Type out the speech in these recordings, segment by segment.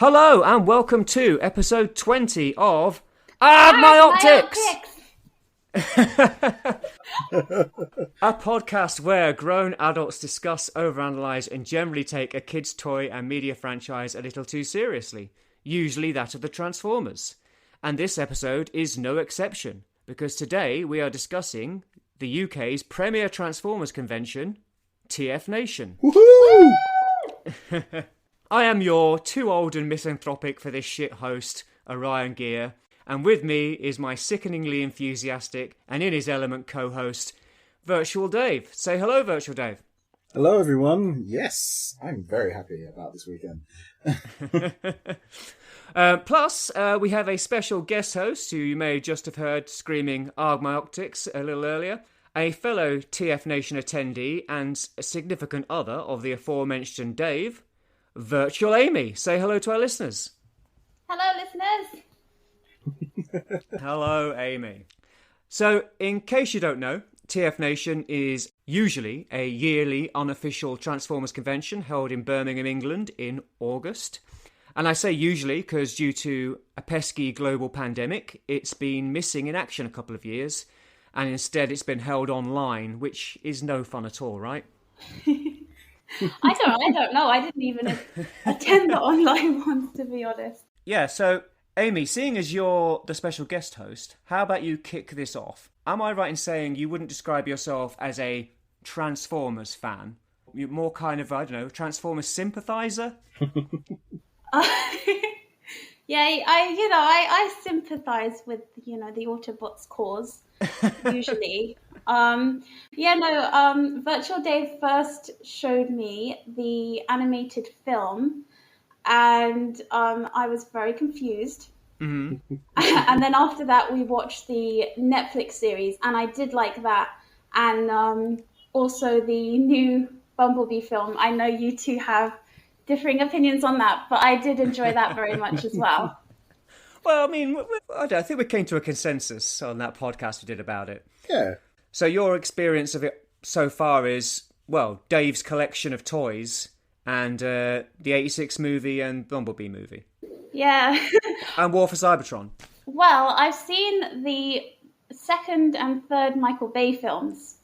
Hello and welcome to episode 20 of My Optics! A podcast where grown adults discuss, overanalyze and generally take a kid's toy and media franchise a little too seriously, usually that of the Transformers. And this episode is no exception, because today we are discussing the UK's premier Transformers convention, TFNation. Woohoo! I am your too old and misanthropic for this shit host, Orion Ghia, and with me is my sickeningly enthusiastic and in his element co-host, Virtual Dave. Say hello, Virtual Dave. Hello, everyone. Yes, I'm very happy about this weekend. Plus, we have a special guest host who you may just have heard screaming "Arg my optics" a little earlier, a fellow TFNation attendee and a significant other of the aforementioned Dave, Virtual Amy. Say hello to our listeners. Hello, listeners. Hello, Amy. So, in case you don't know, TFNation is usually a yearly unofficial Transformers convention held in Birmingham, England in August. And I say usually because due to a pesky global pandemic, it's been missing in action a couple of years. And instead it's been held online, which is no fun at all, right? I don't know. I didn't even attend the online ones, to be honest. Yeah, so Amy, seeing as you're the special guest host, how about you kick this off? Am I right in saying you wouldn't describe yourself as a Transformers fan? You're more kind of, I don't know, Transformers sympathizer? Yeah, I sympathise with, the Autobots' cause, usually. Virtual Dave first showed me the animated film, and I was very confused. Mm-hmm. And then after that, we watched the Netflix series, and I did like that. And also the new Bumblebee film. I know you two have differing opinions on that, but I did enjoy that very much as well. Well, I mean, I think we came to a consensus on that podcast we did about it. Yeah. So your experience of it so far is, well, Dave's collection of toys and the 86 movie and Bumblebee movie. Yeah. And War for Cybertron. Well, I've seen the second and third Michael Bay films.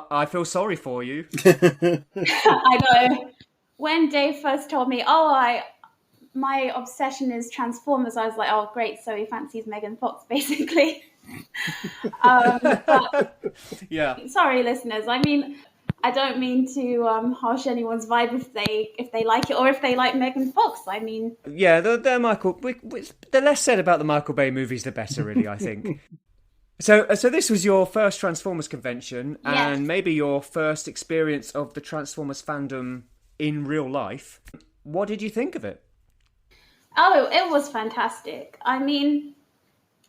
I feel sorry for you. I know. When Dave first told me, my obsession is Transformers, I was like, oh, great, so he fancies Megan Fox, basically. But, yeah. Sorry, listeners. I mean, I don't mean to harsh anyone's vibe if they like it or if they like Megan Fox. I mean, yeah, the less said about the Michael Bay movies, the better, really. I think. So this was your first Transformers convention, and yes, maybe your first experience of the Transformers fandom in real life. What did you think of it? Oh, it was fantastic. I mean,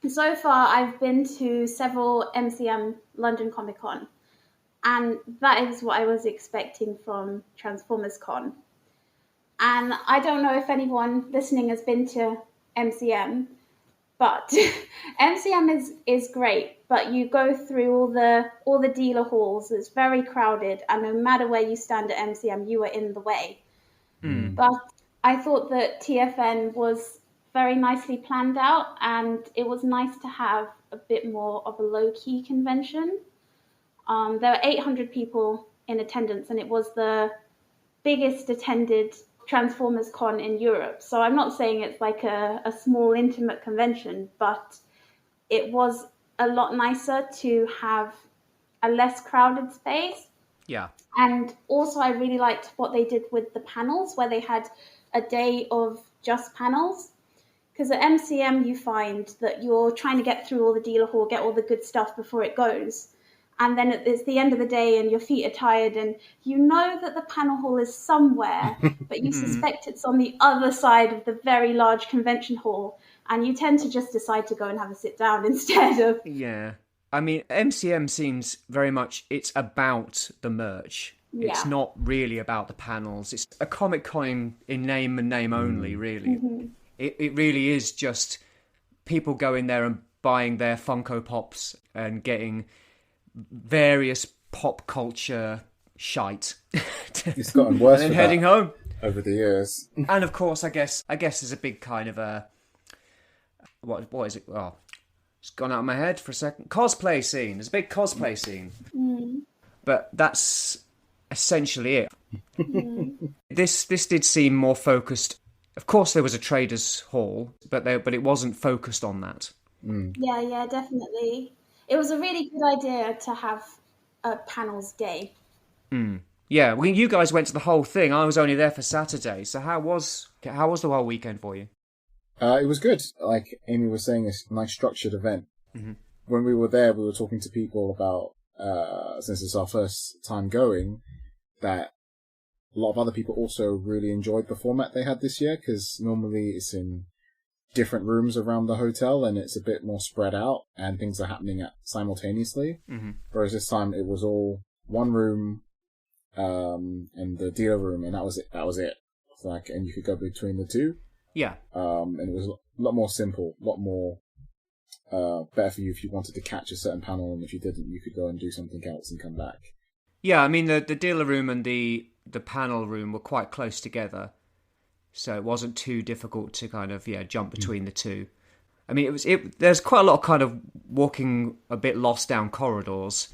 so far I've been to several MCM London Comic Con, and that is what I was expecting from Transformers Con. And I don't know if anyone listening has been to MCM, but MCM is great, but you go through all the dealer halls. It's very crowded, and no matter where you stand at MCM, you are in the way. Mm. But I thought that TFN was very nicely planned out, and it was nice to have a bit more of a low-key convention. There were 800 people in attendance, and it was the biggest attended Transformers Con in Europe. So I'm not saying it's like a small, intimate convention, but it was a lot nicer to have a less crowded space. Yeah. And also I really liked what they did with the panels, where they had a day of just panels. Because at MCM, you find that you're trying to get through all the dealer hall, get all the good stuff before it goes. And then it's the end of the day and your feet are tired and you know that the panel hall is somewhere, but you suspect it's on the other side of the very large convention hall. And you tend to just decide to go and have a sit down instead of... Yeah. I mean, MCM seems very much, it's about the merch. Yeah. It's not really about the panels. It's a Comic-Con in name and name only, really. Mm-hmm. It really is just people going there and buying their Funko Pops and getting various pop culture shite. It's gotten worse. And then heading home. over the years. And of course, I guess there's a big kind of a what is it? Oh, it's gone out of my head for a second. Cosplay scene. There's a big cosplay scene, but that's essentially it. This did seem more focused. Of course, there was a traders' hall, but it wasn't focused on that. Yeah, definitely. It was a really good idea to have a panels day. Yeah, well, you guys went to the whole thing. I was only there for Saturday. So how was the whole weekend for you? It was good. Like Amy was saying, it's a nice structured event. When we were there, we were talking to people about, since it's our first time going, that a lot of other people also really enjoyed the format they had this year, because normally it's in different rooms around the hotel and it's a bit more spread out and things are happening simultaneously. Whereas this time it was all one room, and the dealer room, and that was it. Like, and you could go between the two. Yeah. And it was a lot more simple, a lot more better for you if you wanted to catch a certain panel, and if you didn't, you could go and do something else and come back. Yeah, I mean, the dealer room and the panel room were quite close together, so it wasn't too difficult to kind of jump between the two. I mean, there's quite a lot of kind of walking a bit lost down corridors,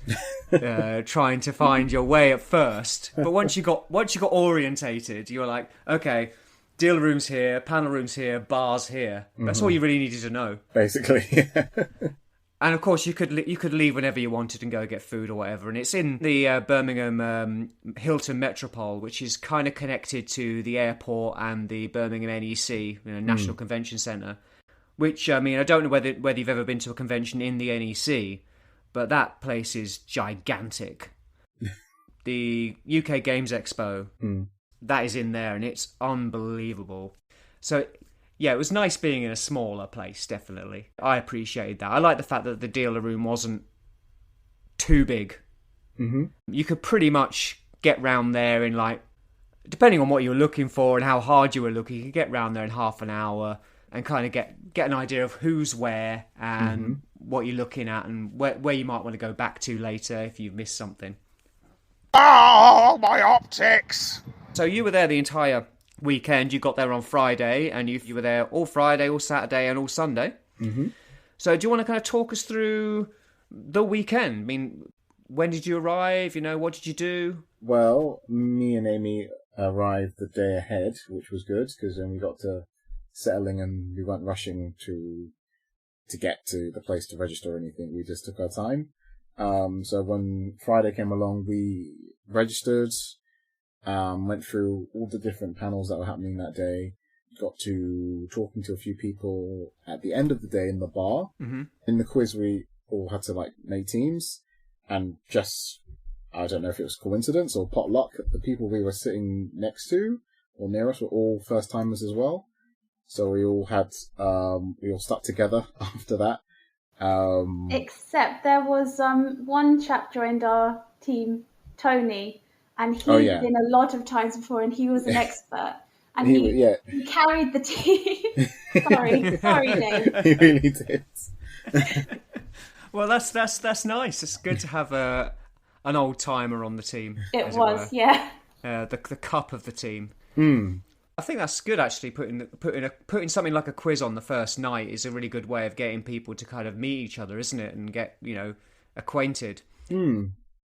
trying to find your way at first. But once you got orientated, you were like, okay, dealer room's here, panel room's here, bar's here. That's all you really needed to know, basically. And of course, you could leave whenever you wanted and go get food or whatever. And it's in the Birmingham Hilton Metropole, which is kind of connected to the airport and the Birmingham NEC, National Convention Centre. Which, I mean, I don't know whether you've ever been to a convention in the NEC, but that place is gigantic. The UK Games Expo, that is in there, and it's unbelievable. So, yeah, it was nice being in a smaller place, definitely. I appreciated that. I like the fact that the dealer room wasn't too big. You could pretty much get round there in, like, depending on what you were looking for and how hard you were looking, you could get round there in half an hour and kind of get an idea of who's where and what you're looking at and where you might want to go back to later if you've missed something. Oh, my optics! So you were there the entire weekend. You got there on Friday, and you were there all Friday, all Saturday, and all Sunday. So do you want to kind of talk us through the weekend? I mean, when did you arrive? What did you do? Well, me and Amy arrived the day ahead, which was good, because then we got to settling and we weren't rushing to get to the place to register or anything. We just took our time. So when Friday came along, we registered, went through all the different panels that were happening that day, got to talking to a few people at the end of the day in the bar. In the quiz, we all had to make teams, and just, I don't know if it was coincidence or potluck, the people we were sitting next to or near us were all first timers as well. So we all stuck together after that. Except there was one chap joined our team, Tony, and he'd been a lot of times before, and he was an expert. And he carried the team. sorry, Dave. He really did. Well, that's nice. It's good to have an old timer on the team. It was, yeah. The cup of the team. I think that's good, actually. Putting something like a quiz on the first night is a really good way of getting people to kind of meet each other, isn't it? And get acquainted.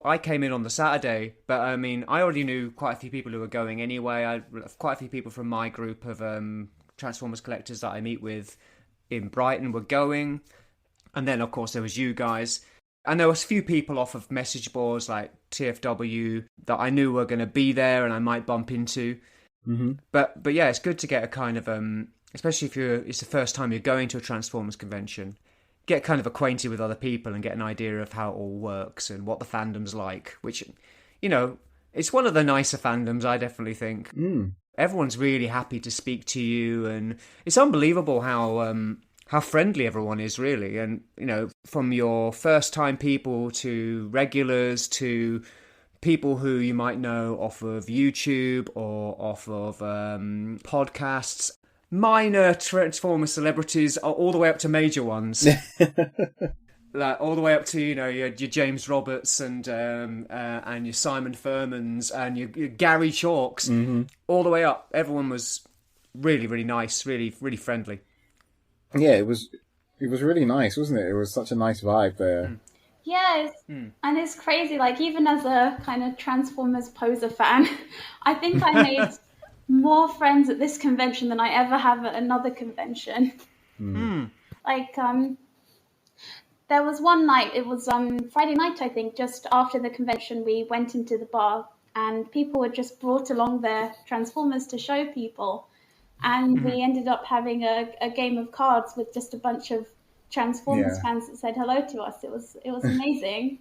I came in on the Saturday, but I mean, I already knew quite a few people who were going anyway. Quite a few people from my group of Transformers collectors that I meet with in Brighton were going, and then of course there was you guys. And there was a few people off of message boards like TFW that I knew were going to be there and I might bump into. But yeah, it's good to get a kind of, especially if it's the first time you're going to a Transformers convention, get kind of acquainted with other people and get an idea of how it all works and what the fandom's like, which, it's one of the nicer fandoms, I definitely think. Everyone's really happy to speak to you, and it's unbelievable how friendly everyone is, really. And, from your first-time people to regulars to people who you might know off of YouTube or off of podcasts, minor Transformer celebrities all the way up to major ones. like all the way up to your James Roberts and your Simon Furmans and your Gary Chalks, all the way up. Everyone was really, really nice, really, really friendly. Yeah, it was really nice, wasn't it? It was such a nice vibe there. Yeah, and it's crazy. Like, even as a kind of Transformers poser fan, I think I made more friends at this convention than I ever have at another convention. Like, there was one night, it was Friday night, I think, just after the convention, we went into the bar and people had just brought along their Transformers to show people. And we ended up having a game of cards with just a bunch of Transformers fans that said hello to us. It was amazing.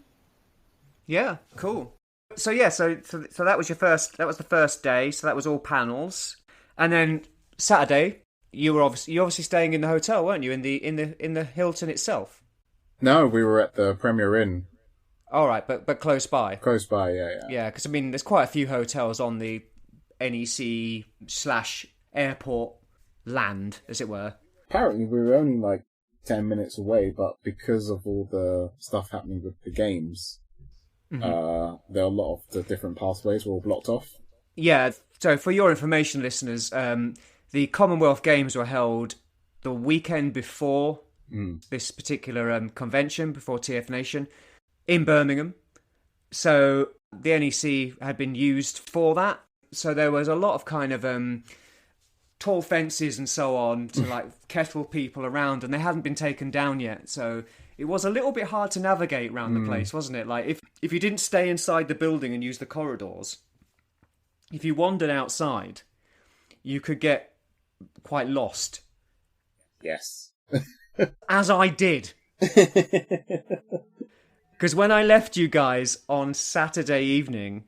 Yeah, cool. So that was the first day. So that was all panels, and then Saturday you were obviously staying in the hotel, weren't you? In the Hilton itself. No, we were at the Premier Inn. All right, but close by. Close by, yeah. Yeah, because I mean, there's quite a few hotels on the NEC/airport land, as it were. Apparently, we were only like 10 minutes away, but because of all the stuff happening with the games, there are a lot of the different pathways were all blocked off. Yeah, so for your information, listeners, the Commonwealth Games were held the weekend before this particular convention, before TFNation, in Birmingham. So the NEC had been used for that. So there was a lot of kind of tall fences and so on to like kettle people around, and they hadn't been taken down yet. So it was a little bit hard to navigate around the place, wasn't it? Like if you didn't stay inside the building and use the corridors, if you wandered outside, you could get quite lost. Yes. As I did. Because when I left you guys on Saturday evening,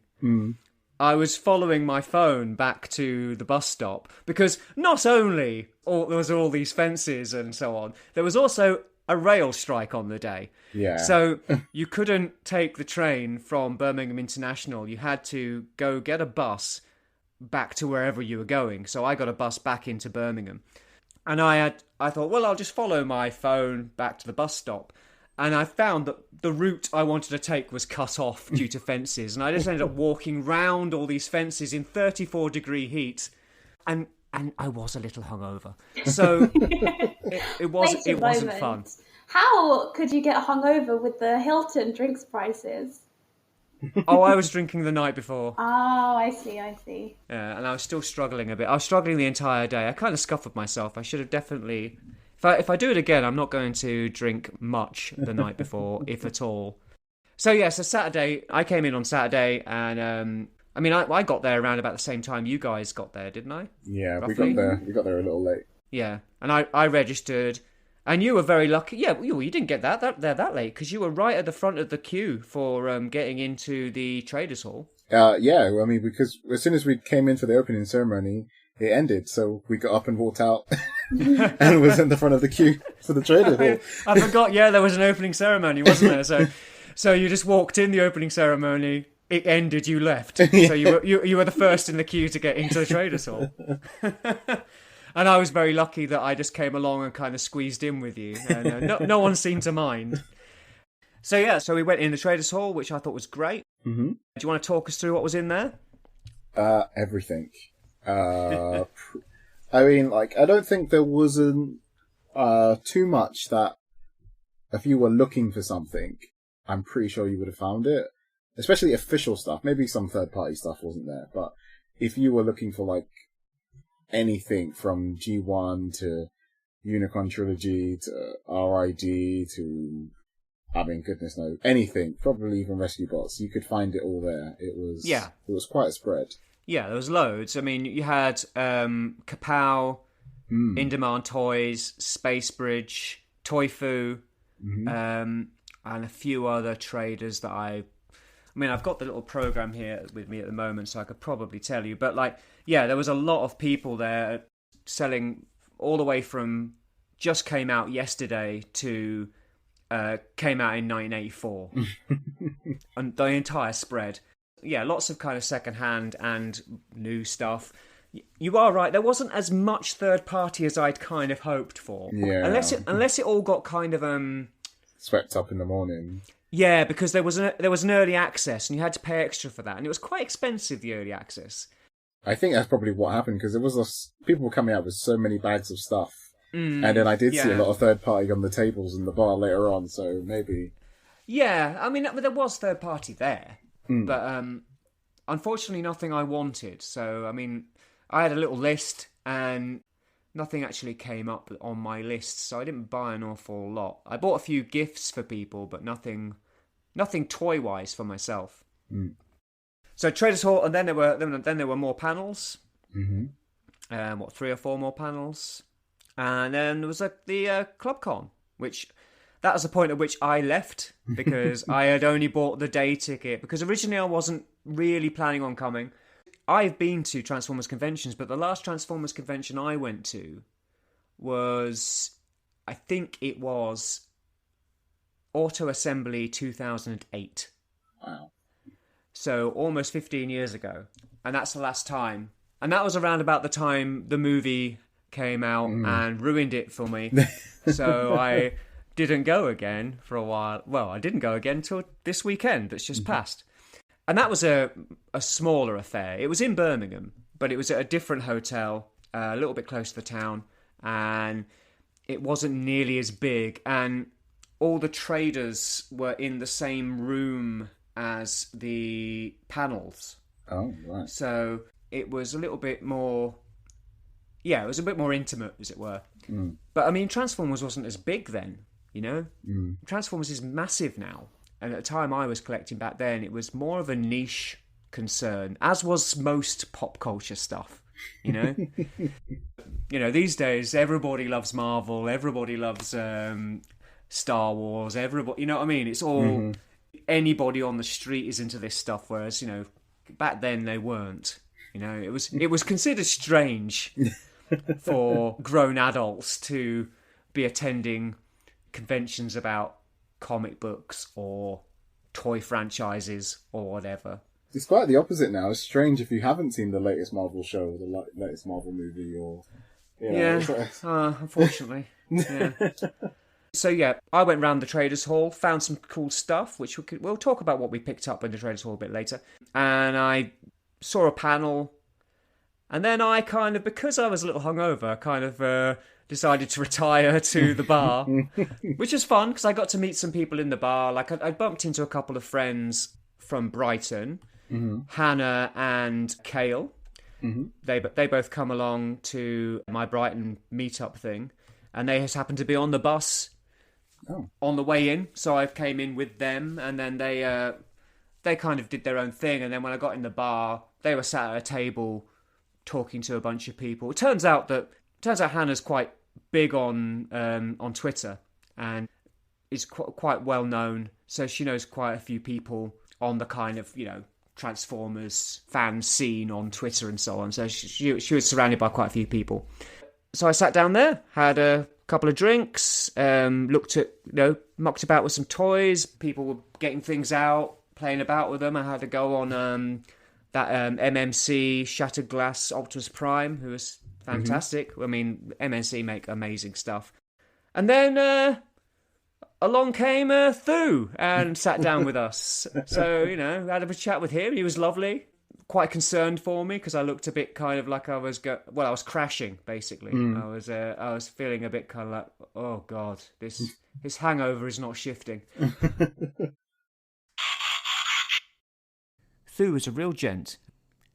I was following my phone back to the bus stop, because not only there was all these fences and so on, there was also a rail strike on the day. Yeah. So you couldn't take the train from Birmingham International. You had to go get a bus back to wherever you were going. So I got a bus back into Birmingham. And I thought, well, I'll just follow my phone back to the bus stop. And I found that the route I wanted to take was cut off due to fences. And I just ended up walking round all these fences in 34-degree heat. And I was a little hungover. So it wasn't fun. How could you get hungover with the Hilton drinks prices? Oh, I was drinking the night before. Oh, I see. Yeah, and I was still struggling a bit. I was struggling the entire day. I kind of scuffed myself. I should have definitely... If I do it again, I'm not going to drink much the night before, if at all. So Saturday, I came in on Saturday, and I got there around about the same time you guys got there, didn't I? Yeah, roughly? we got there a little late. Yeah, and I registered, and you were very lucky. Yeah, you didn't get that late, because you were right at the front of the queue for getting into the Traders Hall. Yeah, I mean, because as soon as we came in for the opening ceremony, it ended, so we got up and walked out and was in the front of the queue for the Traders Hall. I forgot, there was an opening ceremony, wasn't there? So you just walked in the opening ceremony, it ended, you left. So you were the first in the queue to get into the Traders Hall. And I was very lucky that I just came along and kind of squeezed in with you. And no one seemed to mind. So we went in the Traders Hall, which I thought was great. Mm-hmm. Do you want to talk us through what was in there? Everything. I mean, I don't think there wasn't too much that if you were looking for something, I'm pretty sure you would have found it. Especially official stuff. Maybe some third-party stuff wasn't there. But if you were looking for, anything from G1 to Unicron Trilogy to RID to... I mean, goodness knows, anything, probably even Rescue Bots, you could find it all there. It was quite a spread. Yeah, there was loads. I mean, you had Kapow, In Demand Toys, Space Bridge, Toyfu, and a few other traders that I've got the little program here with me at the moment, so I could probably tell you. But, there was a lot of people there selling all the way from just came out yesterday to came out in 1984. And the entire spread. Yeah, lots of kind of second-hand and new stuff. You are right, there wasn't as much third-party as I'd kind of hoped for. Yeah. Unless it all got kind of swept up in the morning. Yeah, because there was an early access, and you had to pay extra for that, and it was quite expensive, the early access. I think that's probably what happened, because there was people were coming out with so many bags of stuff. And then I did see a lot of third party on the tables in the bar later on, so maybe... Yeah, I mean, there was third party there, but unfortunately nothing I wanted. So, I mean, I had a little list, and nothing actually came up on my list, so I didn't buy an awful lot. I bought a few gifts for people, but nothing toy-wise for myself. So Traders Hall, and then there were more panels. 3 or 4 more panels, and then there was the ClubCon, which that was the point at which I left because I had only bought the day ticket. Because originally I wasn't really planning on coming. I've been to Transformers conventions, but the last Transformers convention I went to was, I think it was Auto Assembly 2008. Wow. So almost 15 years ago. And that's the last time. And that was around about the time the movie came out and ruined it for me. So I didn't go again for a while. Well, I didn't go again until this weekend that's just passed. And that was a smaller affair. It was in Birmingham, but it was at a different hotel, a little bit close to the town. And it wasn't nearly as big. And all the traders were in the same room as the panels. Oh, right. So it was a little bit more... Yeah, it was a bit more intimate, as it were. But, I mean, Transformers wasn't as big then, you know? Transformers is massive now. And at the time I was collecting back then, it was more of a niche concern, as was most pop culture stuff, you know? You know, these days, everybody loves Marvel, everybody loves Star Wars, everybody... You know what I mean? It's all... Anybody on the street is into this stuff, whereas, you know, back then they weren't. You know, it was considered strange for grown adults to be attending conventions about comic books or toy franchises or whatever. It's quite the opposite now. It's strange if you haven't seen the latest Marvel show or the latest Marvel movie or... Unfortunately. Yeah. So yeah, I went round the Traders Hall, found some cool stuff, which we'll talk about what we picked up in the Traders Hall a bit later. And I saw a panel, and then I kind of, because I was a little hungover, kind of decided to retire to the bar, which was fun because I got to meet some people in the bar. Like I bumped into a couple of friends from Brighton, Hannah and Kale. They both come along to my Brighton meetup thing, and they just happened to be on the bus on the way in, so I came in with them, and then they kind of did their own thing. And then when I got in the bar, they were sat at a table talking to a bunch of people. It turns out Hannah's quite big on Twitter and is quite well known, so she knows quite a few people on the kind of, you know, Transformers fan scene on Twitter and so on. So she was surrounded by quite a few people. So I sat down there, had a couple of drinks, looked at, you know, mucked about with some toys. People were getting things out, playing about with them. I had to go on that MMC Shattered Glass Optimus Prime, who was fantastic. I mean, MMC make amazing stuff. And then along came Thu and sat down with us. So, you know, had a chat with him. He was lovely. Quite concerned for me because I looked a bit kind of like I was I was crashing basically. I was feeling a bit kind of like, oh god, his hangover is not shifting. Thu is a real gent,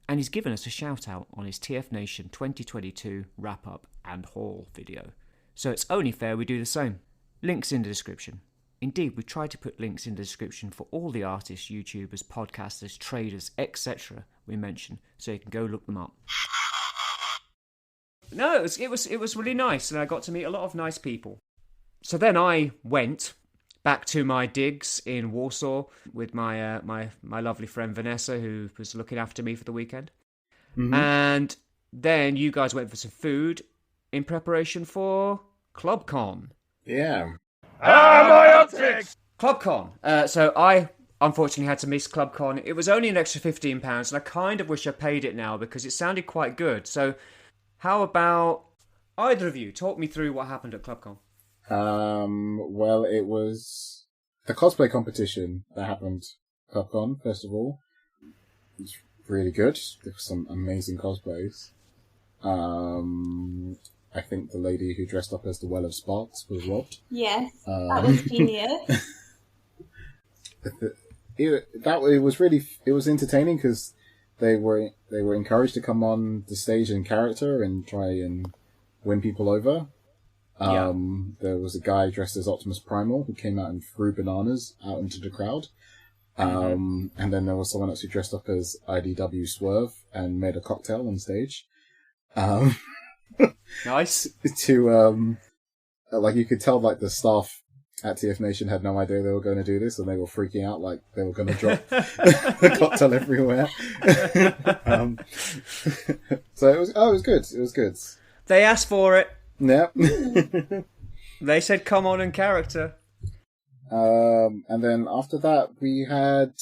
and he's given us a shout out on his TFNation 2022 wrap up and haul video. So it's only fair we do the same. Links in the description. Indeed, we try to put links in the description for all the artists, YouTubers, podcasters, traders, etc. we mention, so you can go look them up. No, it was really nice, and I got to meet a lot of nice people. So then I went back to my digs in Warsaw with my my lovely friend Vanessa, who was looking after me for the weekend. And then you guys went for some food in preparation for ClubCon. Yeah. My optics! ClubCon. So I unfortunately had to miss ClubCon. It was only an extra £15, and I kind of wish I paid it now because it sounded quite good. So how about either of you talk me through what happened at ClubCon? Well, it was the cosplay competition that happened at PubCon, first of all. It's really good. There were some amazing cosplays. I think the lady who dressed up as the Well of Sparks was robbed. Yes, that was genius. It was entertaining because they were encouraged to come on the stage in character and try and win people over. There was a guy dressed as Optimus Primal who came out and threw bananas out into the crowd. And then there was someone else who dressed up as IDW Swerve and made a cocktail on stage. Nice. Like you could tell, like the staff at TFNation had no idea they were going to do this, and they were freaking out, like they were going to drop the cocktail everywhere. So it was good. It was good. They asked for it. Yep. They said, "Come on in character." And then after that, we had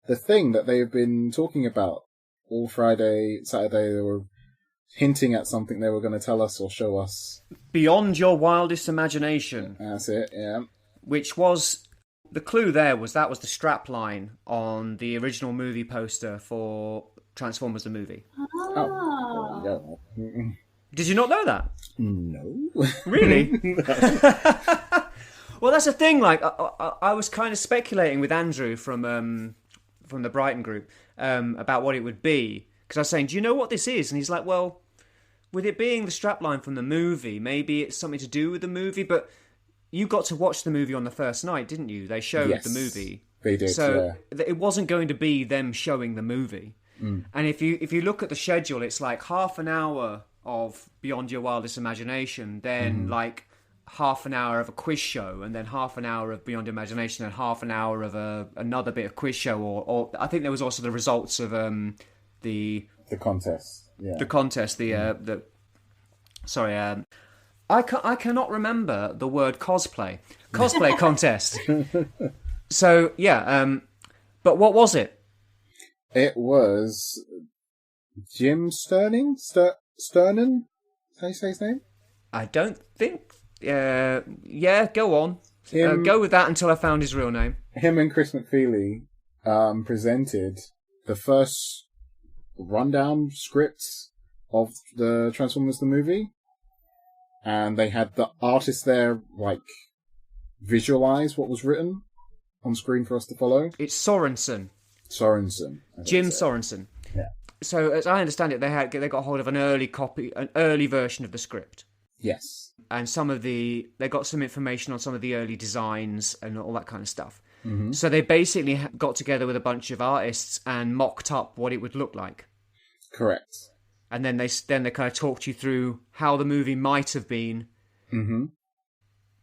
the thing that they've been talking about all Friday, Saturday. They were hinting at something they were going to tell us or show us. Beyond your wildest imagination. That's it, yeah. Which was, the clue there was that was the strap line on the original movie poster for Transformers the movie. Oh. Yeah. Did you not know that? No. Really? Well, that's the thing. Like, I was kind of speculating with Andrew from the Brighton group about what it would be. Because I was saying, do you know what this is? And he's like, well, with it being the strapline from the movie, maybe it's something to do with the movie. But you got to watch the movie on the first night, didn't you? They showed the movie. They did, so it wasn't going to be them showing the movie. Mm. And if you look at the schedule, it's like half an hour of Beyond Your Wildest Imagination, then like half an hour of a quiz show, and then half an hour of Beyond Imagination, and half an hour of another bit of quiz show, or I think there was also the results of the contest. Yeah. The contest. I cannot remember the word cosplay contest. So yeah, but what was it? It was Jim Sternen. Sternen? How do you say his name? I don't think. Yeah, go on. Go with that until I found his real name. Him and Chris McFeely presented the first rundown scripts of the Transformers the movie, and they had the artists there like visualize what was written on screen for us to follow. It's Sorensen. Jim Sorensen. Yeah. So as I understand it, they got hold of an early version of the script. Yes. And they got some information on some of the early designs and all that kind of stuff. Mm-hmm. So they basically got together with a bunch of artists and mocked up what it would look like. Correct. And then they kind of talked you through how the movie might have been. Mm-hmm.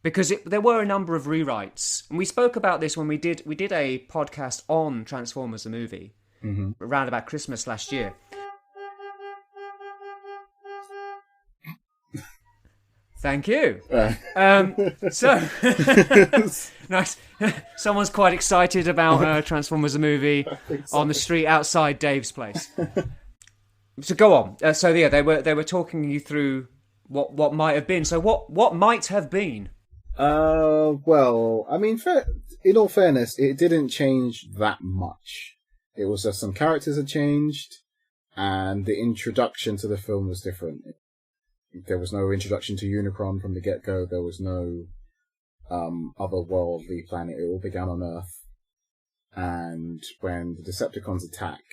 Because there were a number of rewrites. And we spoke about this when we did a podcast on Transformers the movie around about Christmas last year. Thank you. So, nice. Someone's quite excited about Transformers the movie on the street outside Dave's place. So go on. So yeah, they were talking you through what might have been. So what might have been? Well, I mean, in all fairness, it didn't change that much. It was just some characters had changed, and the introduction to the film was different. There was no introduction to Unicron from the get-go. There was no otherworldly planet. It all began on Earth. And when the Decepticons attack,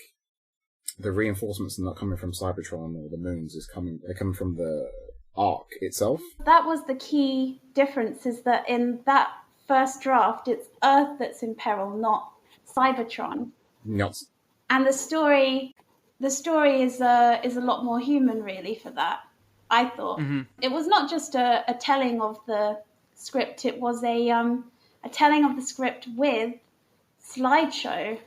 the reinforcements are not coming from Cybertron or the moons. They're coming from the Ark itself. That was the key difference, is that in that first draft, it's Earth that's in peril, not Cybertron. Yes. And the story is a lot more human, really, for that. I thought it was not just a telling of the script; it was a telling of the script with slideshow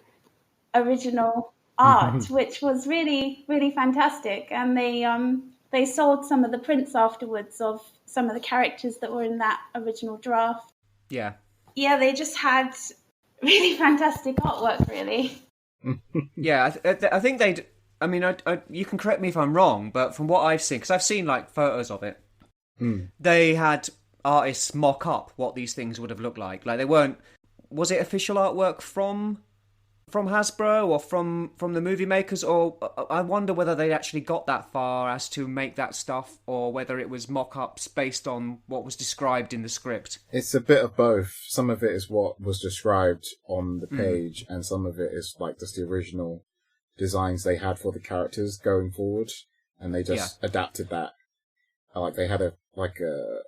original art, which was really, really fantastic. And they sold some of the prints afterwards of some of the characters that were in that original draft. Yeah, they just had really fantastic artwork, really. Yeah, I think they'd. I mean, you can correct me if I'm wrong, but from what I've seen, because I've seen like photos of it, they had artists mock up what these things would have looked like. Like they weren't. Was it official artwork from Hasbro or from the movie makers? Or I wonder whether they actually got that far as to make that stuff, or whether it was mock-ups based on what was described in the script. It's a bit of both. Some of it is what was described on the page, and some of it is like just the original designs they had for the characters going forward, and they just adapted that. Like they had the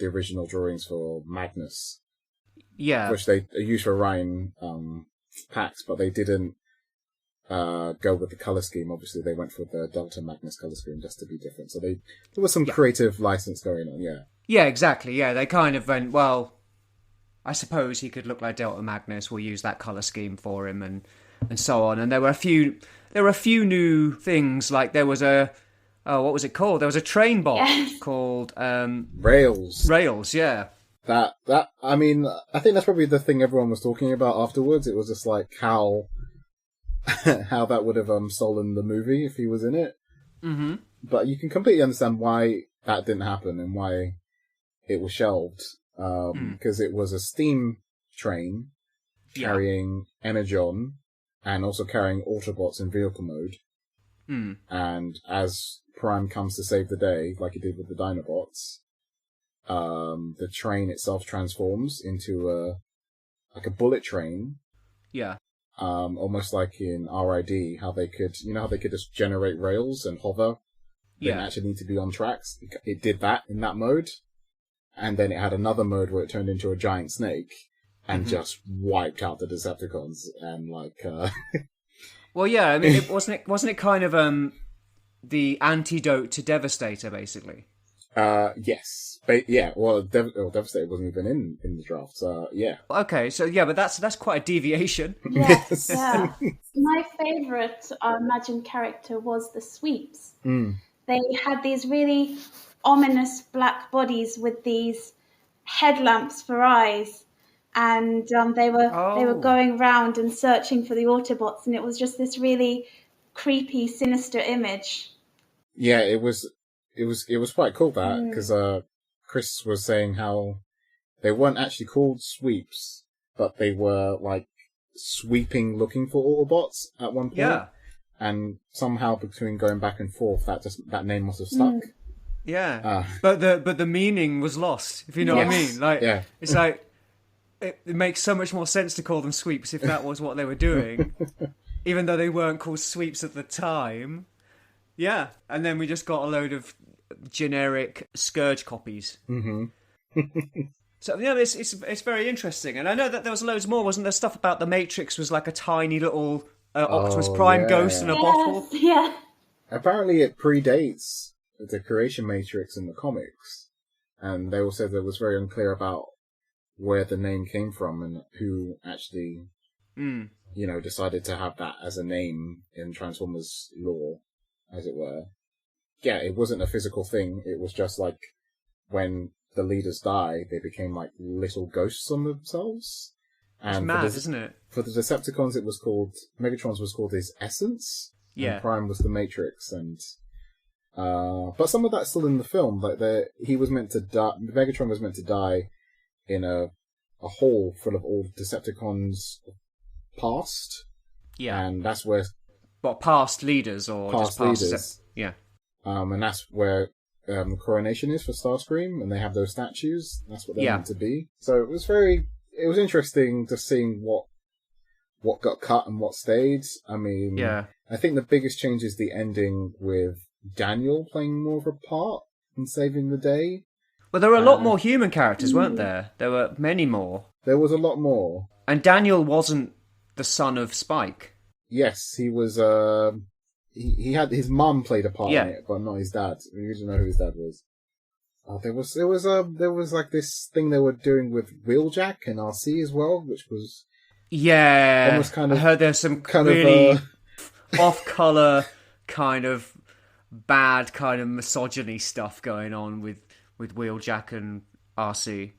original drawings for Magnus, which they used for Orion packs, but they didn't go with the color scheme. Obviously, they went for the Delta Magnus color scheme just to be different. So there was some creative license going on. Yeah, exactly. Yeah, they kind of went, well, I suppose he could look like Delta Magnus. We'll use that color scheme for him, and so on. And there were a few new things. Like there was what was it called? There was a train bot called Rails. Rails, yeah. That I mean, I think that's probably the thing everyone was talking about afterwards. It was just like how that would have stolen the movie if he was in it. Mm-hmm. But you can completely understand why that didn't happen and why it was shelved. Because it was a steam train carrying Energon and also carrying Autobots in vehicle mode. Mm. And as Prime comes to save the day, like he did with the Dinobots, the train itself transforms into a bullet train. Yeah. Almost like in RID, how they could just generate rails and hover. They didn't actually need to be on tracks. It did that in that mode. And then it had another mode where it turned into a giant snake and just wiped out the Decepticons and Well, yeah, I mean, wasn't it kind of the antidote to Devastator, basically? Yes. Well, Devastator wasn't even in the draft, so yeah. Okay, so yeah, but that's quite a deviation. Yes, yeah. My favourite imagined character was the Sweeps. Mm. They had these really ominous black bodies with these headlamps for eyes, and they were going round and searching for the Autobots, and it was just this really creepy, sinister image. Yeah, it was quite cool that, because Chris was saying how they weren't actually called Sweeps, but they were like sweeping looking for Autobots at one point. Yeah. And somehow between going back and forth, that name must have stuck. Yeah. But the meaning was lost, if you know what I mean. Like it's like it makes so much more sense to call them Sweeps if that was what they were doing. Even though they weren't called Sweeps at the time. Yeah. And then we just got a load of generic Scourge copies. Mm-hmm. So it's very interesting. And I know that there was loads more. Wasn't there stuff about the Matrix was like a tiny little Optimus Prime ghost in a bottle? Yeah. Apparently it predates the Creation Matrix in the comics. And they all said that it was very unclear about where the name came from and who actually, decided to have that as a name in Transformers lore, as it were. Yeah, it wasn't a physical thing. It was just like when the leaders die, they became like little ghosts on themselves. And it's mad, isn't it? For the Decepticons, Megatron's was called his Essence. Yeah. And Prime was the Matrix, and but some of that's still in the film. Like he was meant to die. Megatron was meant to die in a hole full of all Decepticons past. Yeah. And that's where past leaders or past just leaders. Yeah. And that's where Coronation is for Starscream, and they have those statues. That's what they're meant to be. So it was interesting just seeing what got cut and what stayed. I mean, I think the biggest change is the ending with Daniel playing more of a part in saving the day. Well, there were a lot more human characters, weren't there? There were many more. There was a lot more. And Daniel wasn't the son of Spike. Yes, he was. He had his mum played a part in it, but not his dad. We didn't know who his dad was. There was like this thing they were doing with Wheeljack and RC as well, which was almost kind of. I heard there's some really off-color kind of bad kind of misogyny stuff going on with Wheeljack and RC.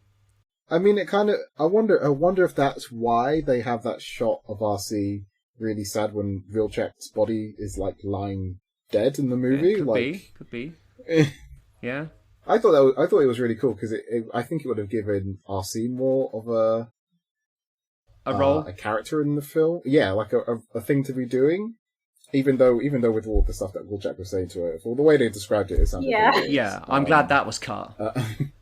I mean, it kind of. I wonder if that's why they have that shot of RC really sad when Wheeljack's body is like lying dead in the movie. Could be. Yeah. I thought it was really cool because I think it would have given RC more of a role, a character in the film. Yeah, like a thing to be doing. Even though with all the stuff that Will Jack was saying to her, for the way they described it, it sounded really good. Yeah, I'm glad that was cut.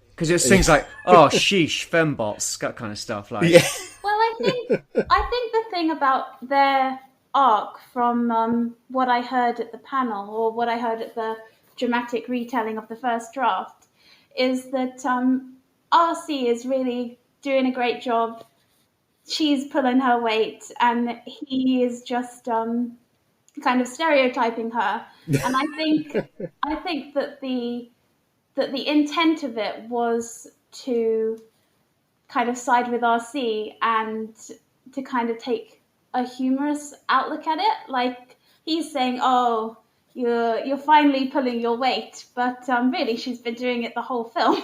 Because it's things like, oh, sheesh, fembots, that kind of stuff. Like, yeah. Well, I think the thing about their arc from what I heard at the panel or what I heard at the dramatic retelling of the first draft is that RC is really doing a great job. She's pulling her weight, and he is just kind of stereotyping her. And I think that the intent of it was to kind of side with RC and to kind of take a humorous outlook at it. Like, he's saying, "Oh, you're finally pulling your weight," but really, she's been doing it the whole film.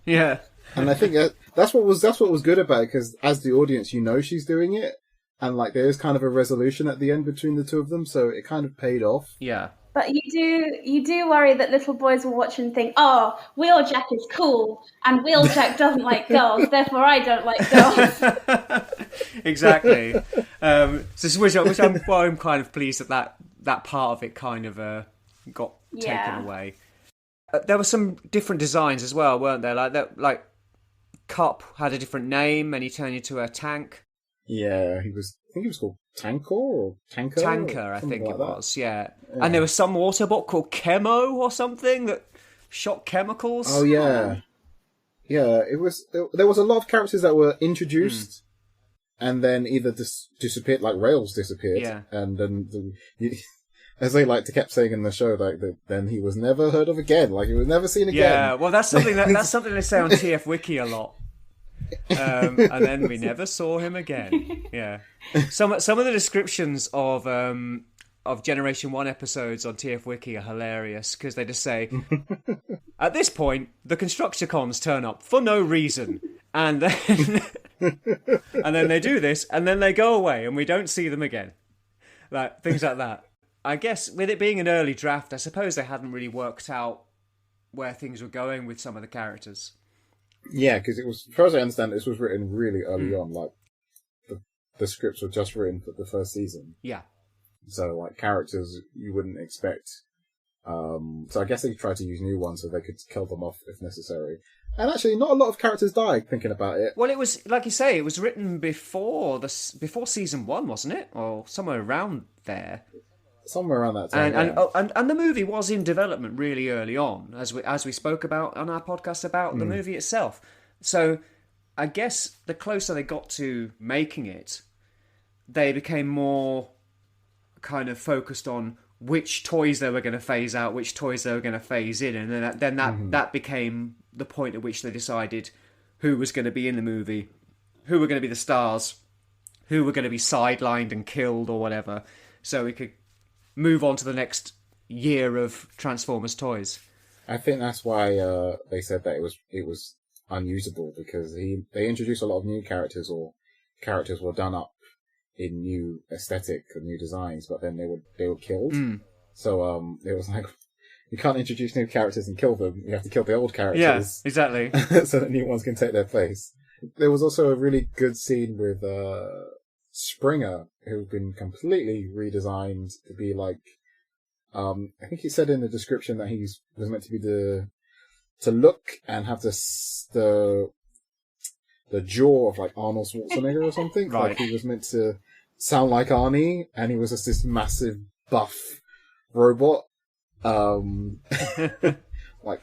Yeah. And I think that's what was good about it, because as the audience, you know she's doing it, and like there is kind of a resolution at the end between the two of them, so it kind of paid off. Yeah. But you do worry that little boys will watch and think, "Oh, Wheeljack is cool, and Wheeljack doesn't like girls, therefore I don't like girls." Exactly. So which I'm kind of pleased that part of it kind of got taken away. There were some different designs as well, weren't there? Like Cup had a different name, and he turned into a tank. Yeah, I think he was called Tanker or Tanker. Tanker, I think it was. Yeah, and there was some Autobot called Chemo or something that shot chemicals. Oh yeah, yeah. It was. There was a lot of characters that were introduced, and then either disappeared, like Rails disappeared, and then as they kept saying in the show, like then he was never heard of again. Like he was never seen again. Yeah, well, that's something they say on TF Wiki a lot. And then we never saw him again. Yeah, some of the descriptions of Generation 1 episodes on TF Wiki are hilarious because they just say, at this point, the Constructicons turn up for no reason, and then they do this, and then they go away, and we don't see them again. Like things like that. I guess with it being an early draft, I suppose they hadn't really worked out where things were going with some of the characters. Yeah, because it was, as far as I understand, this was written really early on. Like the scripts were just written for the first season. Yeah. So like characters you wouldn't expect. So I guess they tried to use new ones so they could kill them off if necessary. And actually, not a lot of characters died. Thinking about it. Well, it was like you say, it was written before season 1, wasn't it, or somewhere around there. Somewhere around that time, and the movie was in development really early on, as we spoke about on our podcast about the movie itself. So I guess the closer they got to making it, they became more kind of focused on which toys they were going to phase out, which toys they were going to phase in, and then that became the point at which they decided who was going to be in the movie, who were going to be the stars, who were going to be sidelined and killed or whatever, so we could move on to the next year of Transformers toys. I think that's why they said that it was unusable, because they introduced a lot of new characters, or characters were done up in new aesthetic and new designs, but then they were killed. So it was like, you can't introduce new characters and kill them. You have to kill the old characters. Yeah, exactly. So that new ones can take their place. There was also a really good scene with Springer, who've been completely redesigned to be like, I think he said in the description that he was meant to be to look and have the jaw of like Arnold Schwarzenegger or something. Right. Like he was meant to sound like Arnie, and he was just this massive buff robot. Like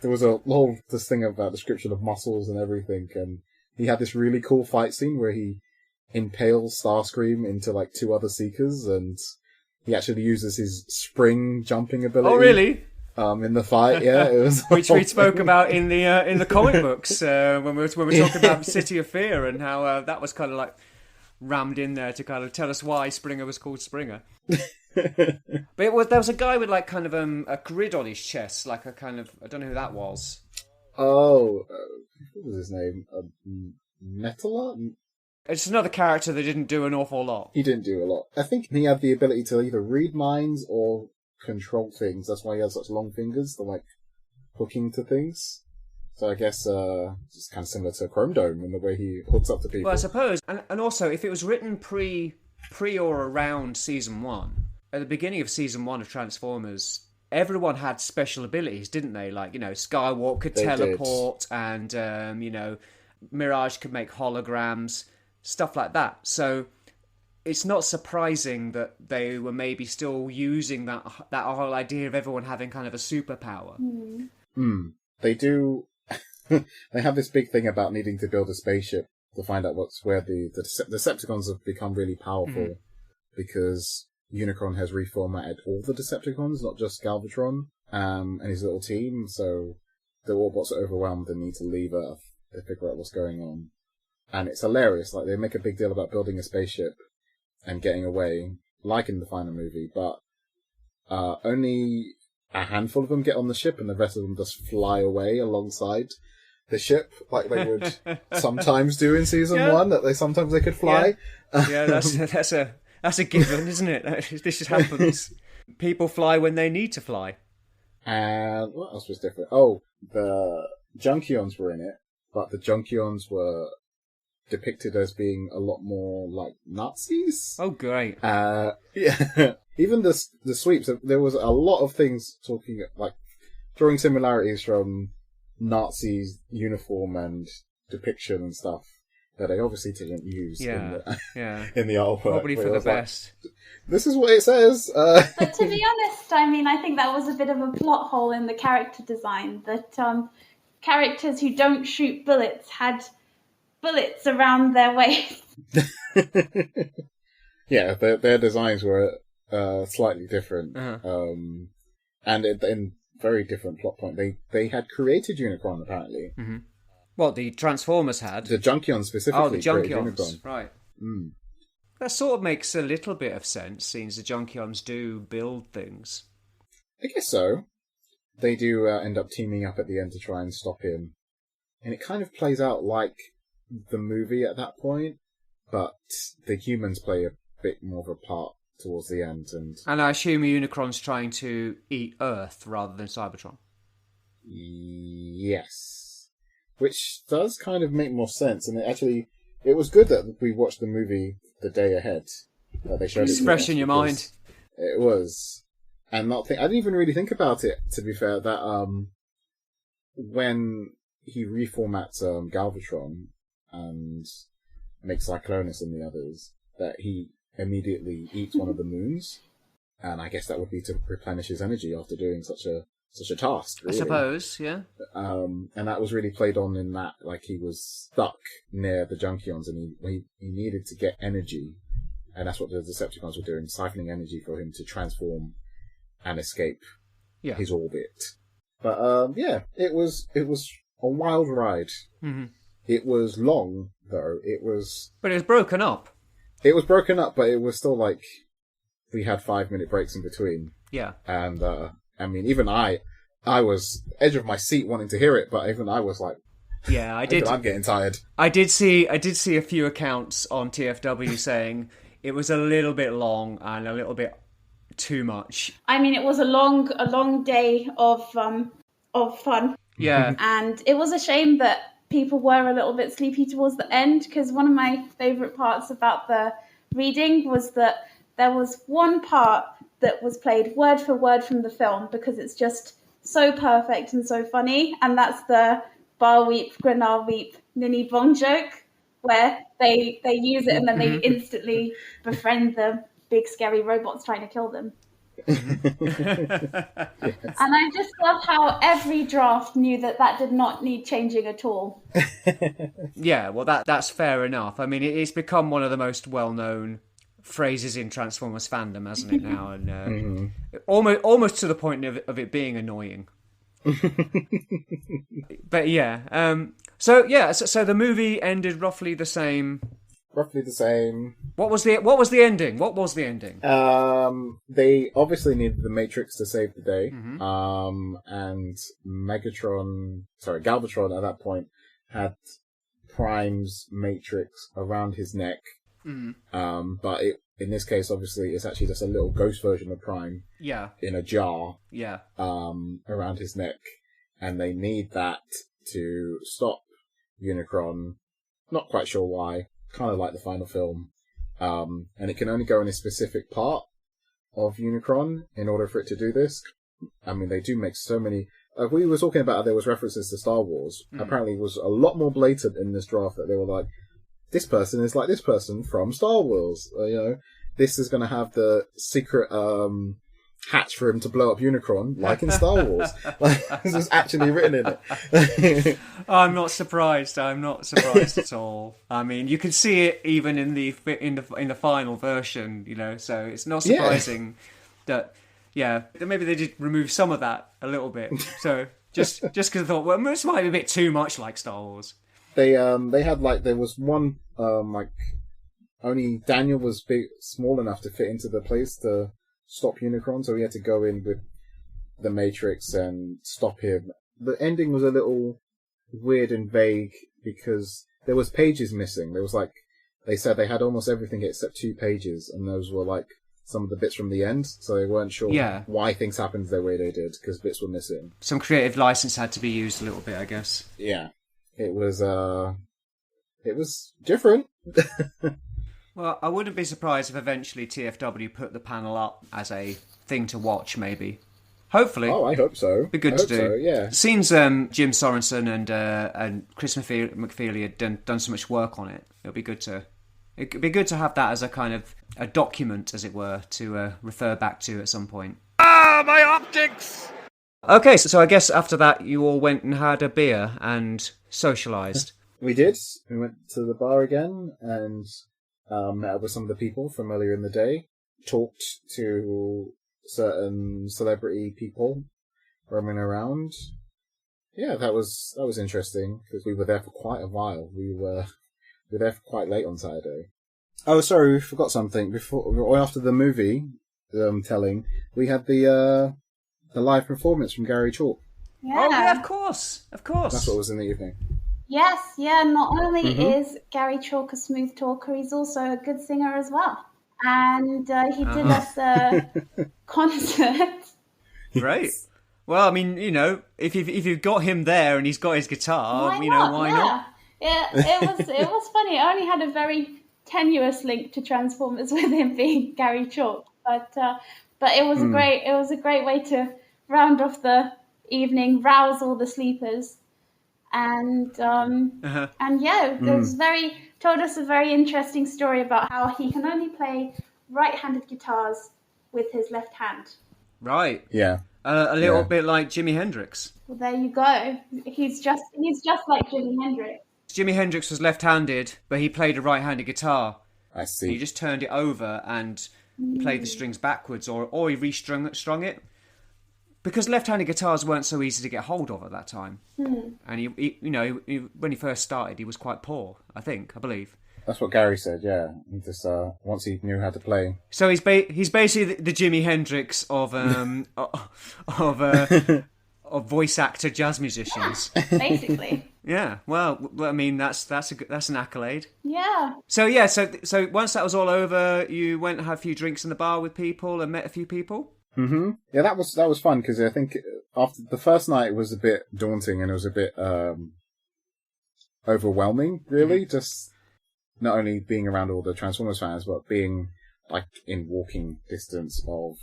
there was a whole this thing about description of muscles and everything, and he had this really cool fight scene where he impales Starscream into like 2 other Seekers, and he actually uses his spring jumping ability. Oh, really? In the fight, yeah, it was which we spoke about in the comic books when we were talking about City of Fear, and how that was kind of like rammed in there to kind of tell us why Springer was called Springer. But there was a guy with like kind of a grid on his chest, like a kind of, I don't know who that was. Oh, what was his name? Metalar? It's another character that didn't do an awful lot. He didn't do a lot. I think he had the ability to either read minds or control things. That's why he has such long fingers to like hooking to things. So I guess it's kind of similar to Chrome Dome in the way he hooks up to people. Well, I suppose, and also if it was written pre or around season 1, at the beginning of season 1 of Transformers, everyone had special abilities, didn't they? Like, Skywalker could teleport, and Mirage could make holograms, stuff like that. So it's not surprising that they were maybe still using that whole idea of everyone having kind of a superpower. They do. They have this big thing about needing to build a spaceship to find out where the Decepticons have become really powerful, because Unicron has reformatted all the Decepticons, not just Galvatron and his little team. So the Autobots are overwhelmed and need to leave Earth to figure out what's going on. And it's hilarious. Like, they make a big deal about building a spaceship and getting away, like in the final movie, but only a handful of them get on the ship, and the rest of them just fly away alongside the ship, like they would sometimes do in season 1. That they could fly. Yeah, that's a given, isn't it? This just happens. People fly when they need to fly. And what else was different? Oh, the Junkions were in it, but the Junkions were depicted as being a lot more like Nazis. Oh, great. Yeah. Even the sweeps, there was a lot of things drawing similarities from Nazis' uniform and depiction and stuff that they obviously didn't use in the artwork. Probably for the best. This is what it says. But to be honest, I think that was a bit of a plot hole in the character design, that characters who don't shoot bullets had bullets around their waist. Yeah, their designs were slightly different. And in very different plot point. They had created Unicron, apparently. Mm-hmm. What, the Transformers had? The Junkions specifically. Oh, the created Junkions, Unicron. right. That sort of makes a little bit of sense, since the Junkions do build things. I guess so. They do end up teaming up at the end to try and stop him. And it kind of plays out like the movie at that point, but the humans play a bit more of a part towards the end. And I assume Unicron's trying to eat Earth rather than Cybertron. Yes. Which does kind of make more sense, and it was good that we watched the movie the day ahead. That they showed it's fresh in your mind. It was. And I didn't even really think about it, to be fair, that when he reformats Galvatron and makes Cyclonus and the others, that he immediately eats one of the moons, and I guess that would be to replenish his energy after doing such a task, really. I suppose, yeah. And that was really played on in that, like, he was stuck near the Junkions, and he needed to get energy, and that's what the Decepticons were doing, siphoning energy for him to transform and escape his orbit. But it was a wild ride. Mm-hmm. It was long, though. But it was broken up. It was broken up, but it was still like we had 5-minute breaks in between. Yeah. And I mean, even I was edge of my seat wanting to hear it, but even I was like, yeah, I did. I'm getting tired. I did see a few accounts on TFW saying it was a little bit long and a little bit too much. I mean, it was a long day of fun. Yeah. And it was a shame that people were a little bit sleepy towards the end, because one of my favourite parts about the reading was that there was one part that was played word for word from the film, because it's just so perfect and so funny, and that's the bar weep, Grenard weep, Ninny Bong joke, where they use it and then they instantly befriend the big scary robots trying to kill them. And I just love how every draft knew that did not need changing at all. Yeah, well, that's fair enough. I mean, it's become one of the most well-known phrases in Transformers fandom, hasn't it, now? And almost to the point of it being annoying. But yeah, so the movie ended roughly the same. What was the ending? They obviously needed the Matrix to save the day. And Galvatron at that point had Prime's Matrix around his neck. But in this case, obviously, it's actually just a little ghost version of Prime. Yeah. In a jar. Yeah. Around his neck. and they need that to stop Unicron. Not quite sure why. Kind of like the final film. And it can only go in a specific part of Unicron in order for it to do this. I mean, they do make so many... we were talking about how there was references to Star Wars. Apparently it was a lot more blatant in this draft that they were like, this person is like this person from Star Wars. This is going to have the secret hatch for him to blow up Unicron, like in Star Wars. This is actually written in it. I'm not surprised. I'm not surprised at all. I mean, you can see it even in the final version, So it's not surprising that maybe they did remove some of that a little bit. So just because I thought, well, this might be a bit too much like Star Wars. They had there was one only Daniel was small enough to fit into the place to stop Unicron, so he had to go in with the Matrix and stop him. The ending was a little weird and vague because there was pages missing. There was they said they had almost everything except 2 pages, and those were some of the bits from the end, so they weren't sure why things happened the way they did because bits were missing. Some creative license had to be used a little bit, I guess. Yeah, it was different. Well, I wouldn't be surprised if eventually TFW put the panel up as a thing to watch, maybe. Hopefully. Oh, I hope so. Be good to do. So, yeah. It seems Jim Sorensen and Chris McFeely had done so much work on it. It'd be good to have that as a kind of a document, as it were, to refer back to at some point. My optics! Okay, so I guess after that you all went and had a beer and socialised. We did. We went to the bar again and met up with some of the people from earlier in the day. Talked to certain celebrity people roaming around. Yeah, that was interesting because we were there for quite a while. We were there for quite late on Saturday. Oh, sorry, we forgot something. After the movie telling, we had the live performance from Gary Chalk. Yeah. Oh yeah, of course. That's what was in the evening. Yes, yeah. Not only is Gary Chalk a smooth talker, he's also a good singer as well. And he did us a concert. Great. Well, I mean, if you've got him there and he's got his guitar, why not? Yeah, it was funny. I only had a very tenuous link to Transformers with him being Gary Chalk, but it was a great way to round off the evening, rouse all the sleepers, and it was told us a very interesting story about how he can only play right-handed guitars with his left hand. Right. Yeah. A little bit like Jimi Hendrix. Well, there you go. He's just like Jimi Hendrix. Jimi Hendrix was left-handed, but he played a right-handed guitar. I see. He just turned it over and played the strings backwards, or he strung it. Because left-handed guitars weren't so easy to get hold of at that time. And he when he first started, he was quite poor, I believe. That's what Gary said, yeah. He just once he knew how to play. So he's basically the Jimi Hendrix of of voice actor jazz musicians. Yeah, basically. Yeah, well, I mean that's an accolade. Yeah. So so once that was all over, you went and had a few drinks in the bar with people and met a few people. Mm-hmm. Yeah, that was fun because I think after the first night it was a bit daunting and it was a bit overwhelming, really. Just not only being around all the Transformers fans, but being in walking distance of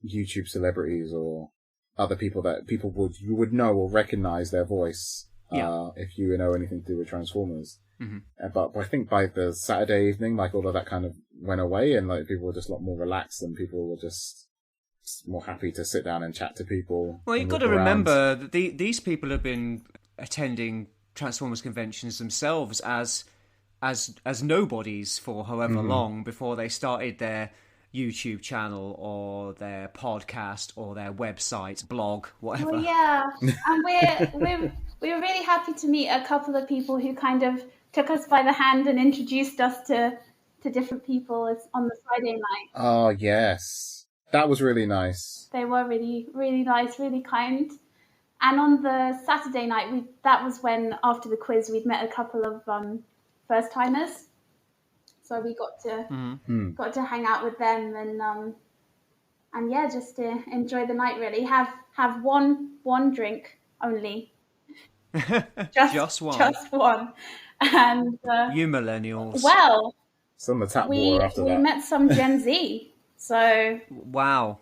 YouTube celebrities or other people that people would know or recognize their voice if you know anything to do with Transformers. Mm-hmm. But I think by the Saturday evening, all of that kind of went away, and people were just a lot more relaxed, and people were just more happy to sit down and chat to people. Well, you've got to remember that these people have been attending Transformers conventions themselves as nobodies for however long before they started their YouTube channel or their podcast or their website, blog, whatever. Well, yeah, and we're really happy to meet a couple of people who kind of took us by the hand and introduced us to different people on the Friday night. Oh, yes. That was really nice. They were really, really nice, really kind. And on the Saturday night, that was when, after the quiz, we'd met a couple of first-timers. So we got to hang out with them and just to enjoy the night, really. Have one drink only. Just one. Just one. And You millennials. well, Some of the tap water after we that. met some Gen Z. So Wow.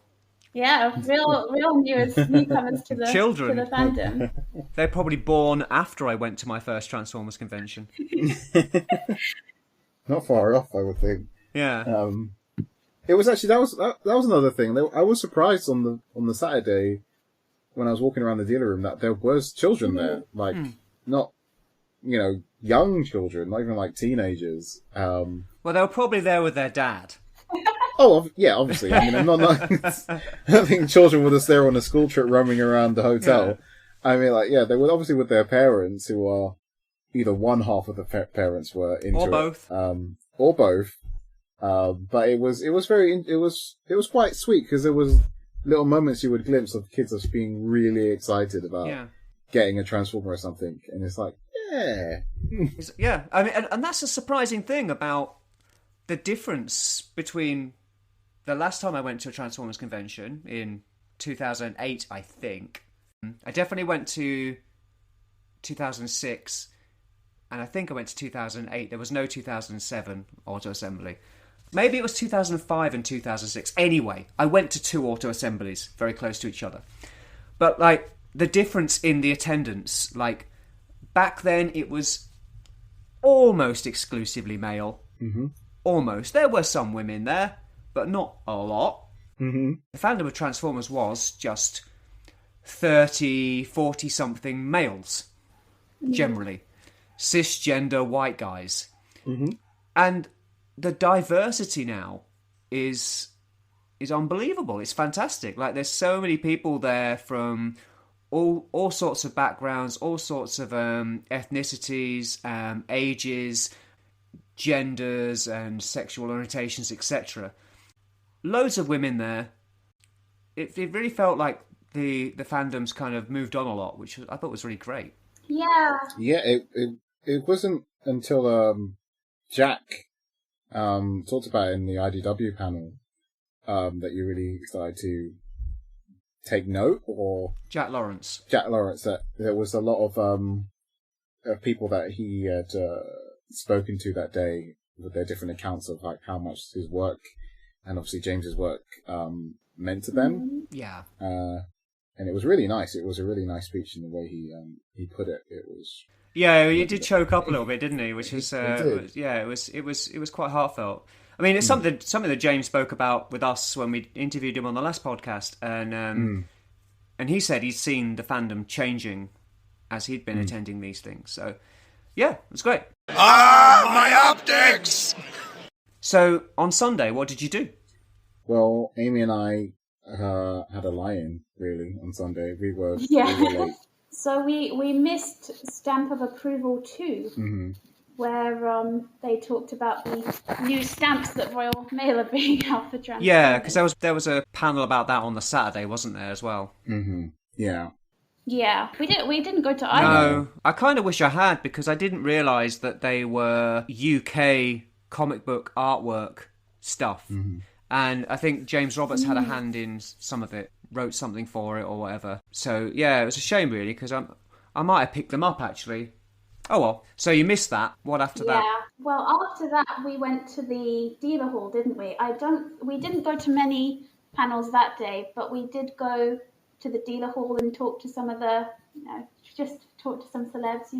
yeah, real newcomers to the Children. to the fandom. They're probably born after I went to my first Transformers convention. Not far off, I would think. Yeah. It was actually that was another thing. I was surprised on the Saturday when I was walking around the dealer room that there was children there, like not young children, not even like teenagers. Well, they were probably there with their dad. Oh yeah, obviously. I mean, I'm not. I don't think children were just there on a school trip roaming around the hotel. Yeah. I mean, like, yeah, they were obviously with their parents, who are either one half of the parents were into or both, or both. But it was quite sweet because there was little moments you would glimpse of kids just being really excited about getting a Transformer or something, and it's like, yeah, I mean, and that's a surprising thing about the difference between the last time I went to a Transformers convention in 2008, I think. I definitely went to 2006, and I think I went to 2008. There was no 2007 auto assembly. Maybe it was 2005 and 2006. Anyway, I went to 2 auto assemblies very close to each other. But, like, the difference in the attendance, like, back then it was almost exclusively male. Mm-hmm. Almost. There were some women there, but not a lot. Mm-hmm. The fandom of Transformers was just 30, 40-something males, generally. Cisgender white guys. Mm-hmm. And the diversity now is unbelievable. It's fantastic. Like, there's so many people there from all sorts of backgrounds, all sorts of ethnicities, ages, genders and sexual orientations, etc. Loads of women there. It really felt like the fandom's kind of moved on a lot, which I thought was really great. Yeah. Yeah, it wasn't until Jack talked about it in the IDW panel that you really started to take note, or Jack Lawrence, that there was a lot of people that he had spoken to that day with their different accounts of like how much his work and obviously James's work meant to them. Yeah. And it was really nice. It was a really nice speech in the way he put it. It was. Yeah, he did choke up a little bit, didn't he? Which was it was quite heartfelt. I mean, it's something that James spoke about with us when we interviewed him on the last podcast, and he said he's seen the fandom changing as he'd been attending these things. So, yeah, it was great. My optics! So, on Sunday, what did you do? Well, Amy and I had a lie-in, really, on Sunday. We were late. So we missed Stamp of Approval 2, where they talked about the new stamps that Royal Mail are bringing out for Transformers. Yeah, because there was a panel about that on the Saturday, wasn't there, as well? Mm-hmm. Yeah. Yeah, we didn't go to either. No, I kind of wish I had, because I didn't realise that they were UK comic book artwork stuff. Mm-hmm. And I think James Roberts had a hand in some of it, wrote something for it or whatever. So, yeah, it was a shame, really, because I might have picked them up, actually. Oh, well. So you missed that. What after that? Yeah. Well, after that, we went to the dealer hall, didn't we? We didn't go to many panels that day, but we did go to the dealer hall and talk to some of the, just talk to some celebs,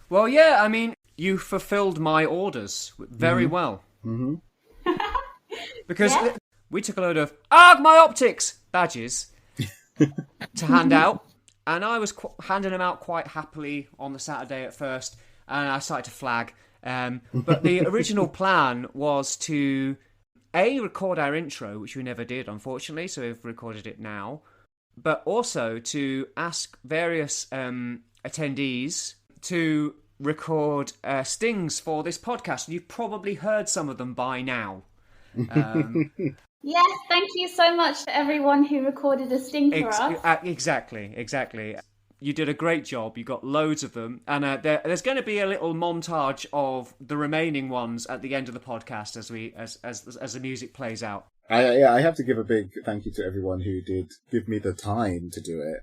Well, yeah, I mean, you fulfilled my orders very well. Mm-hmm. Because we took a load of my optics badges to hand out, and I was handing them out quite happily on the Saturday at first, and I started to flag. But the original plan was to record our intro, which we never did, unfortunately, so we've recorded it now, but also to ask various attendees to record stings for this podcast. You've probably heard some of them by now. Yes, thank you so much to everyone who recorded a sting for us. Exactly. You did a great job. You got loads of them, and there's going to be a little montage of the remaining ones at the end of the podcast as the music plays out. I have to give a big thank you to everyone who did give me the time to do it.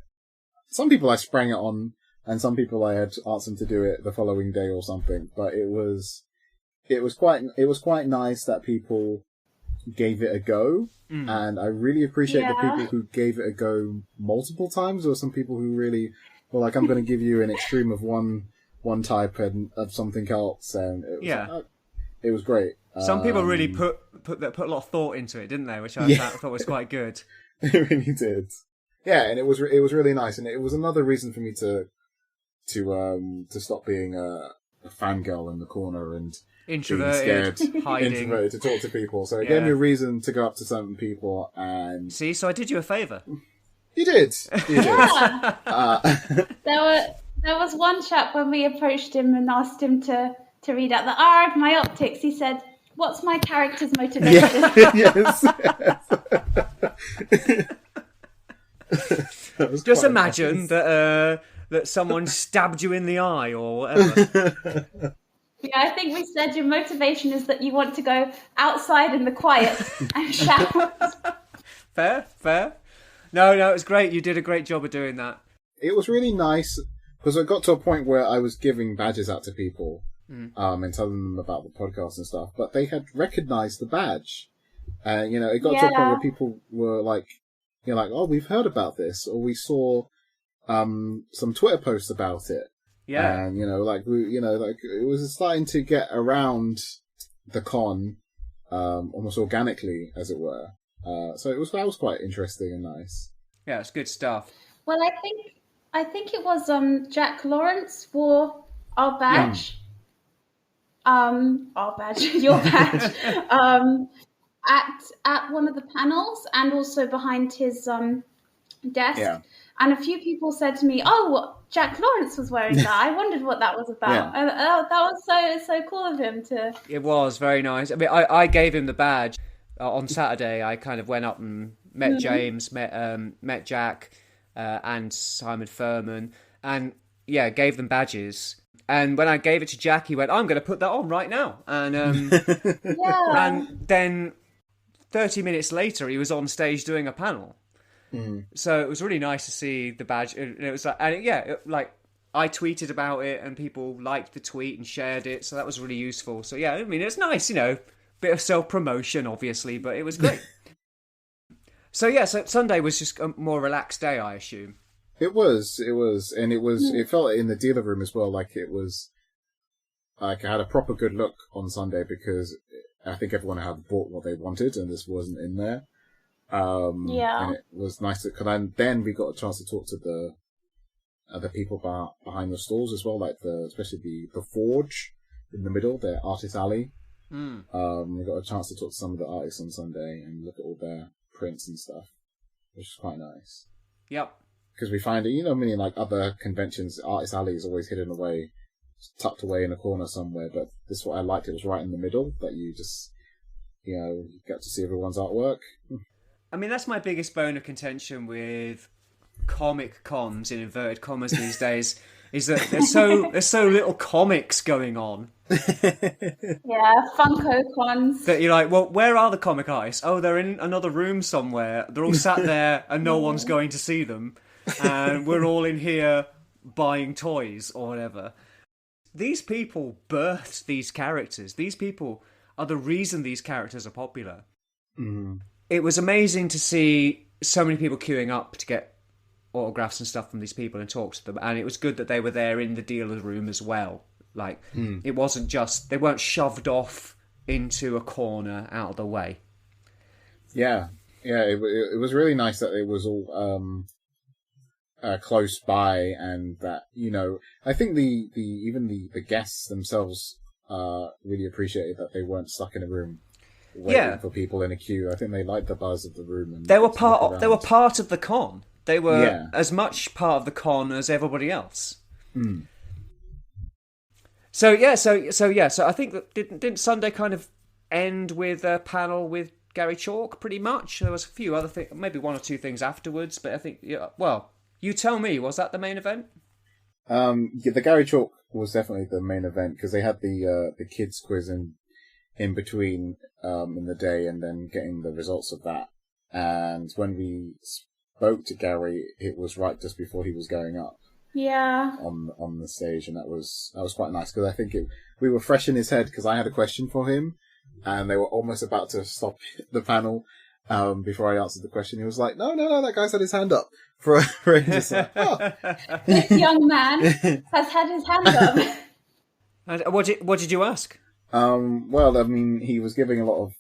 some people I sprang it on, and some people I had asked them to do it the following day or something. But it was quite nice that people gave it a go, and I really appreciate the people who gave it a go multiple times, or some people who really were like, I'm going to give you an extreme of one type and of something else, and it was great. Some people really put a lot of thought into it, didn't they? Which I thought was quite good. It really did. Yeah, and it was really nice, and it was another reason for me to stop being a fangirl in the corner and introverted, hiding, introverted to talk to people. So it gave me a reason to go up to certain people and see. So I did you a favour. You did. Yeah. There was one chap when we approached him and asked him to read out my optics. He said, "What's my character's motivation?" Yes. Just imagine that someone stabbed you in the eye or whatever. Yeah, I think we said your motivation is that you want to go outside in the quiet and shout. Fair. No, it was great. You did a great job of doing that. It was really nice because I got to a point where I was giving badges out to people and telling them about the podcast and stuff, but they had recognised the badge. And, it got to a point where people were like, oh, we've heard about this, or we saw some Twitter posts about it. Yeah. And, it was starting to get around the con almost organically, as it were. So that was quite interesting and nice. Yeah, it's good stuff. Well, I think it was Jack Lawrence wore our badge. Your badge. At one of the panels and also behind his desk. Yeah. And a few people said to me, "Oh, Jack Lawrence was wearing that. I wondered what that was about." Yeah. That was so cool of him to. It was very nice. I mean, I gave him the badge on Saturday. I kind of went up and met James, met Jack, and Simon Furman, and gave them badges. And when I gave it to Jack, he went, "I'm going to put that on right now." And and then 30 minutes later, he was on stage doing a panel. So it was really nice to see the badge. And it was like, I tweeted about it and people liked the tweet and shared it. So that was really useful. So I mean, it's nice, bit of self-promotion, obviously, but it was great. So Sunday was just a more relaxed day, I assume. It was, and it felt in the dealer room as well, like it was, like I had a proper good look on Sunday because I think everyone had bought what they wanted and this wasn't in there. And it was nice because then we got a chance to talk to the people behind the stalls as well, like especially the Forge in the middle, their artist alley. We got a chance to talk to some of the artists on Sunday and look at all their prints and stuff, which is quite nice. Yep. Because we find it, many like other conventions, artist alley is always hidden away, tucked away in a corner somewhere. But this is what I liked; it was right in the middle, that you just, you get to see everyone's artwork. I mean, that's my biggest bone of contention with comic cons in inverted commas these days, is that there's so little comics going on. Funko cons. That you're like, well, where are the comic artists? Oh, they're in another room somewhere. They're all sat there and no one's going to see them. And we're all in here buying toys or whatever. These people birthed these characters. These people are the reason these characters are popular. Mm-hmm. It was amazing to see so many people queuing up to get autographs and stuff from these people and talk to them. And it was good that they were there in the dealer's room as well. Like, it wasn't just, they weren't shoved off into a corner out of the way. Yeah. It was really nice that it was all close by, and that, I think even the guests themselves really appreciated that they weren't stuck in a room waiting for people in a queue. I think they liked the buzz of the room. And they were part of the con. They were as much part of the con as everybody else. So I think that didn't Sunday kind of end with a panel with Gary Chalk pretty much? There was a few other things, maybe one or two things afterwards, but I think you tell me, was that the main event? The Gary Chalk was definitely the main event because they had the kids quiz in between in the day, and then getting the results of that. And when we spoke to Gary, it was right just before he was going up. Yeah. On the stage, and that was quite nice because I think we were fresh in his head because I had a question for him, and they were almost about to stop the panel before I answered the question. He was like, "No, that guy's had his hand up for ages." Like, oh. This young man has had his hand up. And what did you ask? Well, I mean, he was giving a lot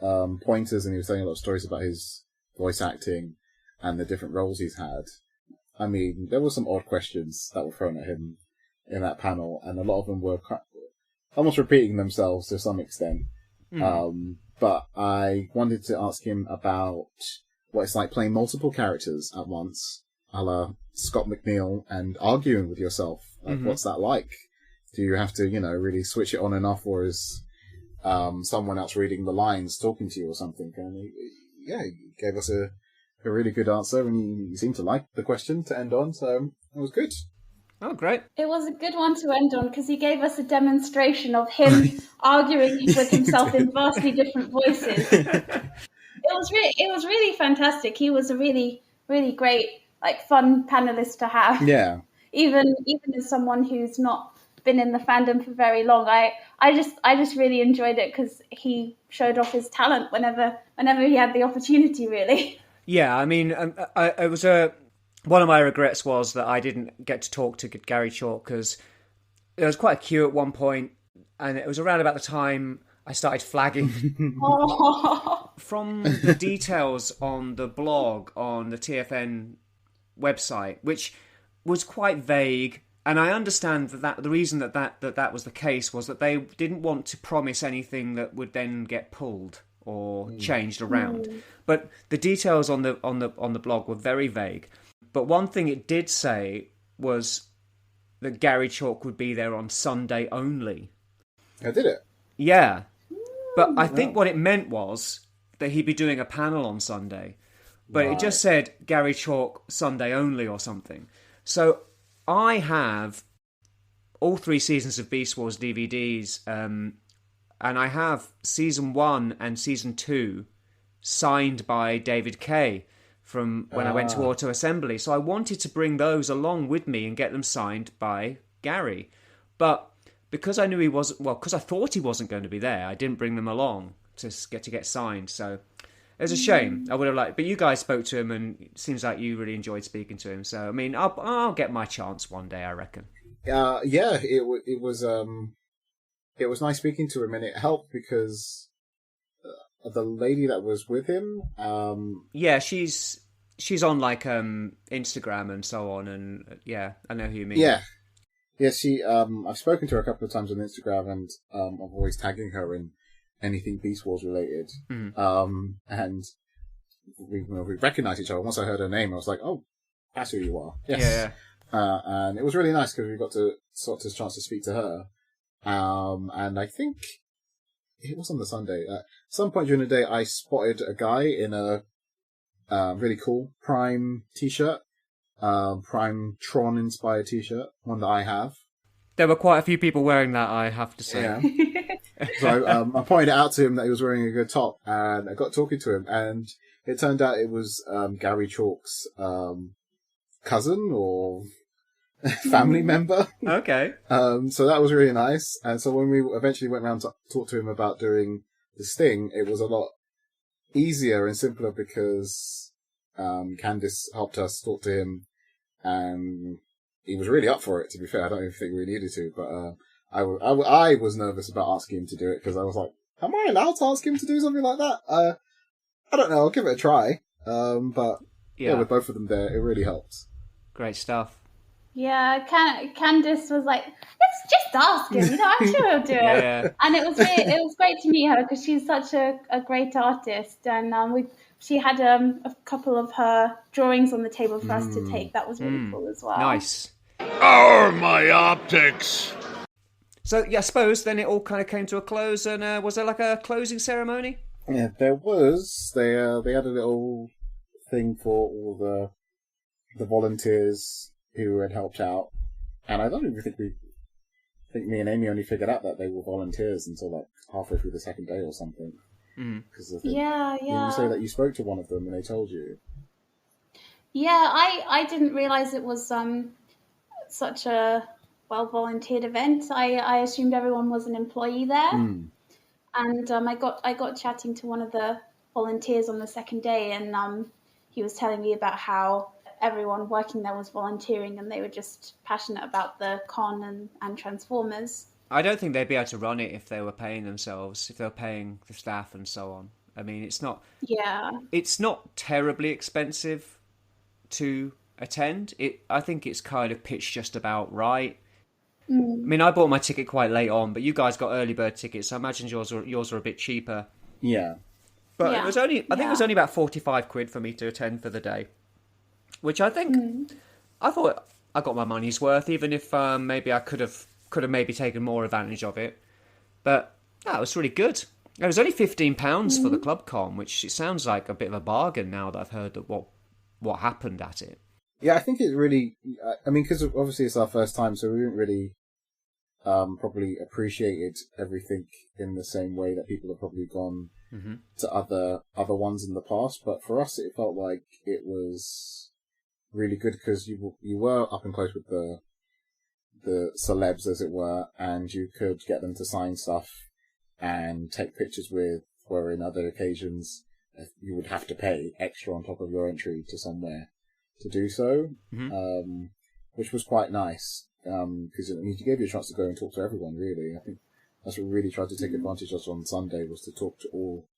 of pointers, and he was telling a lot of stories about his voice acting and the different roles he's had. I mean, there were some odd questions that were thrown at him in that panel, and a lot of them were almost repeating themselves to some extent. But I wanted to ask him about what it's like playing multiple characters at once, a la Scott McNeil, and arguing with yourself. Like, what's that like? Do you have to, really switch it on and off, or is someone else reading the lines talking to you or something? And he gave us a really good answer, and he seemed to like the question to end on, so it was good. Oh, great. It was a good one to end on because he gave us a demonstration of him arguing with himself in vastly different voices. It was really fantastic. He was a really, really great, fun panelist to have. Yeah. Even as someone who's not been in the fandom for very long, I just really enjoyed it because he showed off his talent whenever he had the opportunity, really. Yeah, I mean, it was one of my regrets was that I didn't get to talk to Gary Chalk because there was quite a queue at one point, and it was around about the time I started flagging. From the details on the blog on the TFN website, which was quite vague, and I understand that the reason that was the case was that they didn't want to promise anything that would then get pulled or changed around. But the details on the blog were very vague. But one thing it did say was that Gary Chalk would be there on Sunday only. Oh, did it? Yeah. But I think what it meant was that he'd be doing a panel on Sunday. But it just said Gary Chalk Sunday only or something. So I have all 3 seasons of Beast Wars DVDs, and I have season 1 and season 2 signed by David Kay from when I went to Auto Assembly. So I wanted to bring those along with me and get them signed by Gary. But because I knew because I thought he wasn't going to be there, I didn't bring them along to get signed. So it was a shame. I would have liked, but you guys spoke to him, and it seems like you really enjoyed speaking to him. So I mean, I'll get my chance one day, I reckon. It was nice speaking to him, and it helped because the lady that was with him, she's on Instagram and so on, and I know who you mean. Yeah, she I've spoken to her a couple of times on Instagram, and I'm always tagging her in anything Beast Wars related. And we recognized each other. Once I heard her name, I was like, oh, that's who you are. Yes. Yeah. And it was really nice because we got to sort of chance to speak to her. And I think it was on the Sunday. At some point during the day, I spotted a guy in a really cool Prime t-shirt, Prime Tron inspired t-shirt, one that I have. There were quite a few people wearing that, I have to say. Yeah. So I pointed it out to him that he was wearing a good top, and I got talking to him, and it turned out it was Gary Chalk's cousin or family member. Okay. So that was really nice. And so when we eventually went around to talk to him about doing this thing, it was a lot easier and simpler because Candice helped us talk to him, and he was really up for it, to be fair. I don't even think we needed to, but I was nervous about asking him to do it because I was like, am I allowed to ask him to do something like that? I don't know. I'll give it a try. But with both of them there, it really helped. Great stuff. Yeah, Candice was like, let's just ask him. I'm sure he'll do it. Yeah. And it was great to meet her because she's such a great artist, and she had a couple of her drawings on the table for us to take. That was really cool as well. Nice. Oh, my optics! So, I suppose then it all kind of came to a close, and was there like a closing ceremony? Yeah, there was. They had a little thing for all the volunteers who had helped out, and I don't even think me and Amy only figured out that they were volunteers until like halfway through the second day or something. Yeah. Did you say that you spoke to one of them and they told you? Yeah, I didn't realize it was such a well volunteered event. I assumed everyone was an employee there, and I got chatting to one of the volunteers on the second day, and he was telling me about how everyone working there was volunteering, and they were just passionate about the con and Transformers. I don't think they'd be able to run it if they were paying themselves, if they were paying the staff and so on. I mean, it's not terribly expensive to attend. I think it's kind of pitched just about right. I mean, I bought my ticket quite late on, but you guys got early bird tickets, so I imagine yours were a bit cheaper. Yeah. But it was only, I think it was only about 45 quid for me to attend for the day, which I think, I thought I got my money's worth, even if maybe I could have maybe taken more advantage of it. But it was really good. It was only £15 for the club con, which it sounds like a bit of a bargain now that I've heard that what happened at it. Yeah, I think it really, I mean, because obviously it's our first time, so we didn't really probably appreciated everything in the same way that people have probably gone to other ones in the past. But for us, it felt like it was really good because you were up and close with the celebs, as it were, and you could get them to sign stuff and take pictures with, where in other occasions you would have to pay extra on top of your entry to somewhere to do so, which was quite nice, because it gave you a chance to go and talk to everyone, really. I think that's what we really tried to take advantage of on Sunday, was to talk to all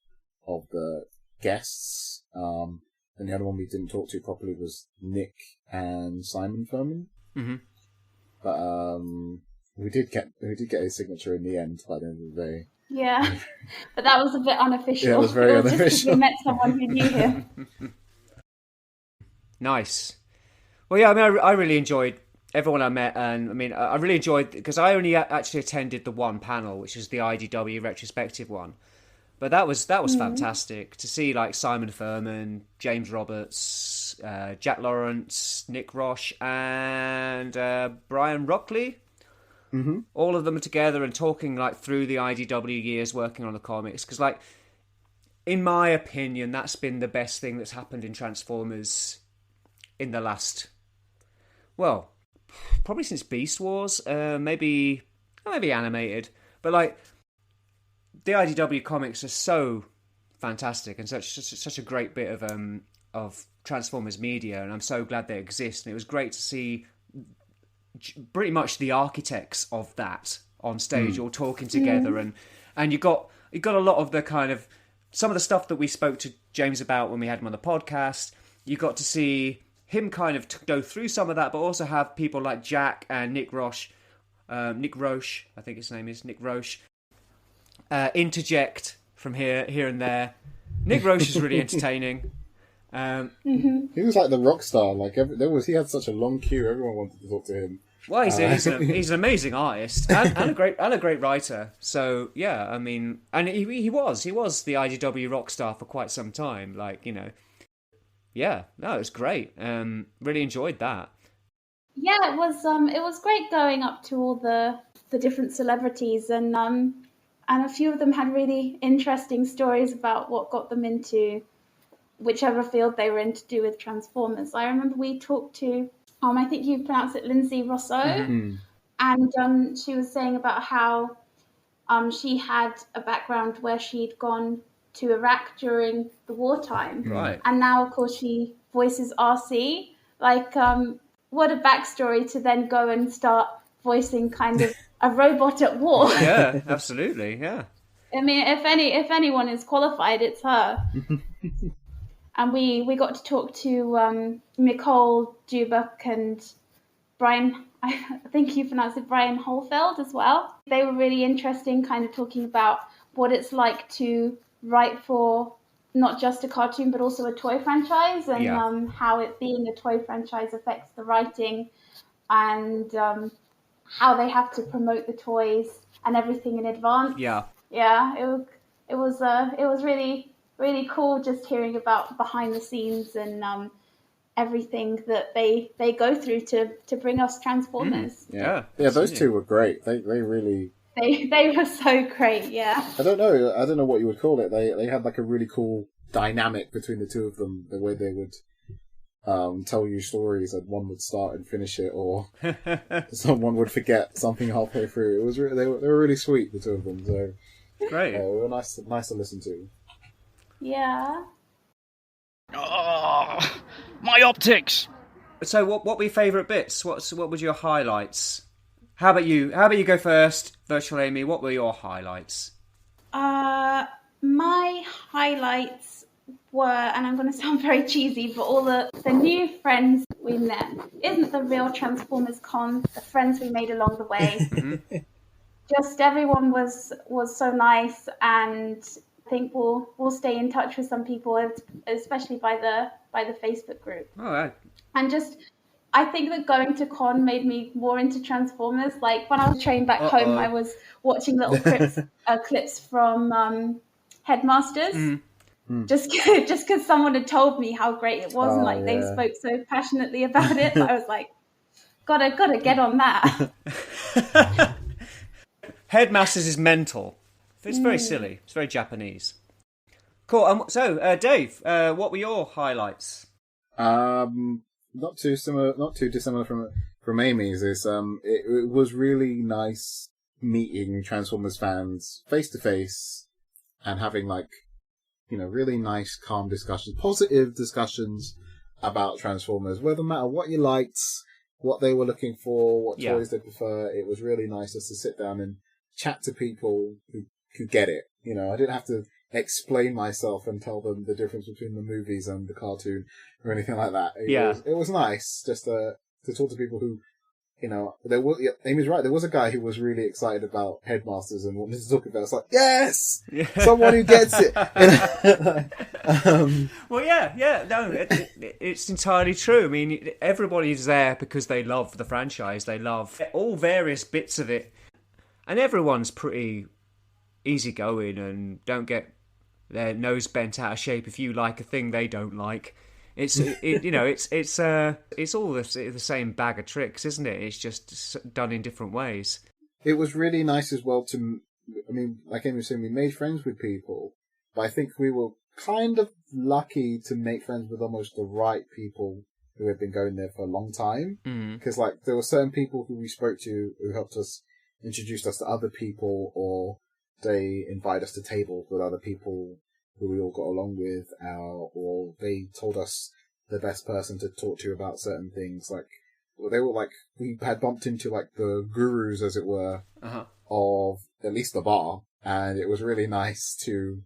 of the guests. And the other one we didn't talk to properly was Nick and Simon Furman. But we did get his signature in the end by the end of the day. Yeah, but that was a bit unofficial. Yeah, it was very unofficial. Just we met someone who knew him. Nice. Well, yeah, I mean, I really enjoyed everyone I met, and I mean, I really enjoyed, because I only actually attended the one panel, which is the IDW retrospective one. But that was fantastic to see, like Simon Furman, James Roberts, Jack Lawrence, Nick Roche, and Brian Rockley. All of them together and talking like through the IDW years working on the comics. Because, like, in my opinion, that's been the best thing that's happened in Transformers in the last, well, probably since Beast Wars. Maybe animated, but like, the IDW comics are so fantastic and such a great bit of Transformers media, and I'm so glad they exist. And it was great to see pretty much the architects of that on stage all talking together, and you got a lot of the kind of some of the stuff that we spoke to James about when we had him on the podcast. You got to see him kind of go through some of that, but also have people like Jack and Nick Roche, I think his name is Nick Roche, interject from here and there. Nick Roche is really entertaining. He was like the rock star. Like he had such a long queue. Everyone wanted to talk to him. Well, he's an amazing artist and a great writer. So yeah, I mean, and he was the IDW rock star for quite some time. Like, you know, yeah, no, it was great. Really enjoyed that. Yeah, it was great going up to all the different celebrities, and a few of them had really interesting stories about what got them into whichever field they were in to do with Transformers. I remember we talked to, I think you pronounce it Lindsay Rousseau, and she was saying about how she had a background where she'd gone to Iraq during the wartime, right? And now, of course, she voices RC. Like, what a backstory to then go and start voicing kind of a robot at war. Yeah, absolutely, yeah. I mean, if anyone is qualified, it's her. And we got to talk to Nicole Dubak and Brian, I think you pronounce it Brian Holfeld as well. They were really interesting, kind of talking about what it's like to write for not just a cartoon, but also a toy franchise, and how it being a toy franchise affects the writing, and how they have to promote the toys and everything in advance. Yeah, it was really cool just hearing about behind the scenes and everything that they go through to bring us Transformers. Yeah, those two were great. They really they were so great. Yeah. I don't know what you would call it. They had like a really cool dynamic between the two of them. The way they would tell you stories, and one would start and finish it, or someone would forget something halfway through. It was they were really sweet, the two of them. So Great. they were nice to listen to. Yeah. Oh, my optics! So what were your favourite bits? What were your highlights? How about you? How about you go first, Virtual Amy? What were your highlights? My highlights were, and I'm going to sound very cheesy, but all the new friends we met. Isn't the real Transformers Con the friends we made along the way? Just everyone was so nice, and I think we'll stay in touch with some people, especially by the Facebook group. All right. And just, I think that going to con made me more into Transformers. Like when I was trained back home, I was watching little clips from Headmasters. Just because someone had told me how great it was, and they spoke so passionately about it, I was like, gotta get on that. Headmasters is mental. It's very silly. It's very Japanese. Cool. So, Dave, what were your highlights? Not too dissimilar from Amy's. It was really nice meeting Transformers fans face to face and having really nice, calm discussions, positive discussions about Transformers, whether matter what you liked, what they were looking for, what toys they prefer. It was really nice just to sit down and chat to people who get it. I didn't have to explain myself and tell them the difference between the movies and the cartoon or anything like that. It was nice just to talk to people who, Amy's right. There was a guy who was really excited about Headmasters and wanted to talk about it. It's like, yes, someone who gets it. Well, no, it's entirely true. I mean, everybody's there because they love the franchise. They love all various bits of it, and everyone's pretty easygoing and don't get their nose bent out of shape if you like a thing they don't like. It's all the same bag of tricks, isn't it? It's just done in different ways. It was really nice as well like Amy was saying, we made friends with people, but I think we were kind of lucky to make friends with almost the right people who had been going there for a long time. Because there were certain people who we spoke to who helped us, introduced us to other people, or they invited us to tables with other people who we all got along with, or they told us the best person to talk to about certain things. We had bumped into the gurus, as it were, of at least the bar, and it was really nice to,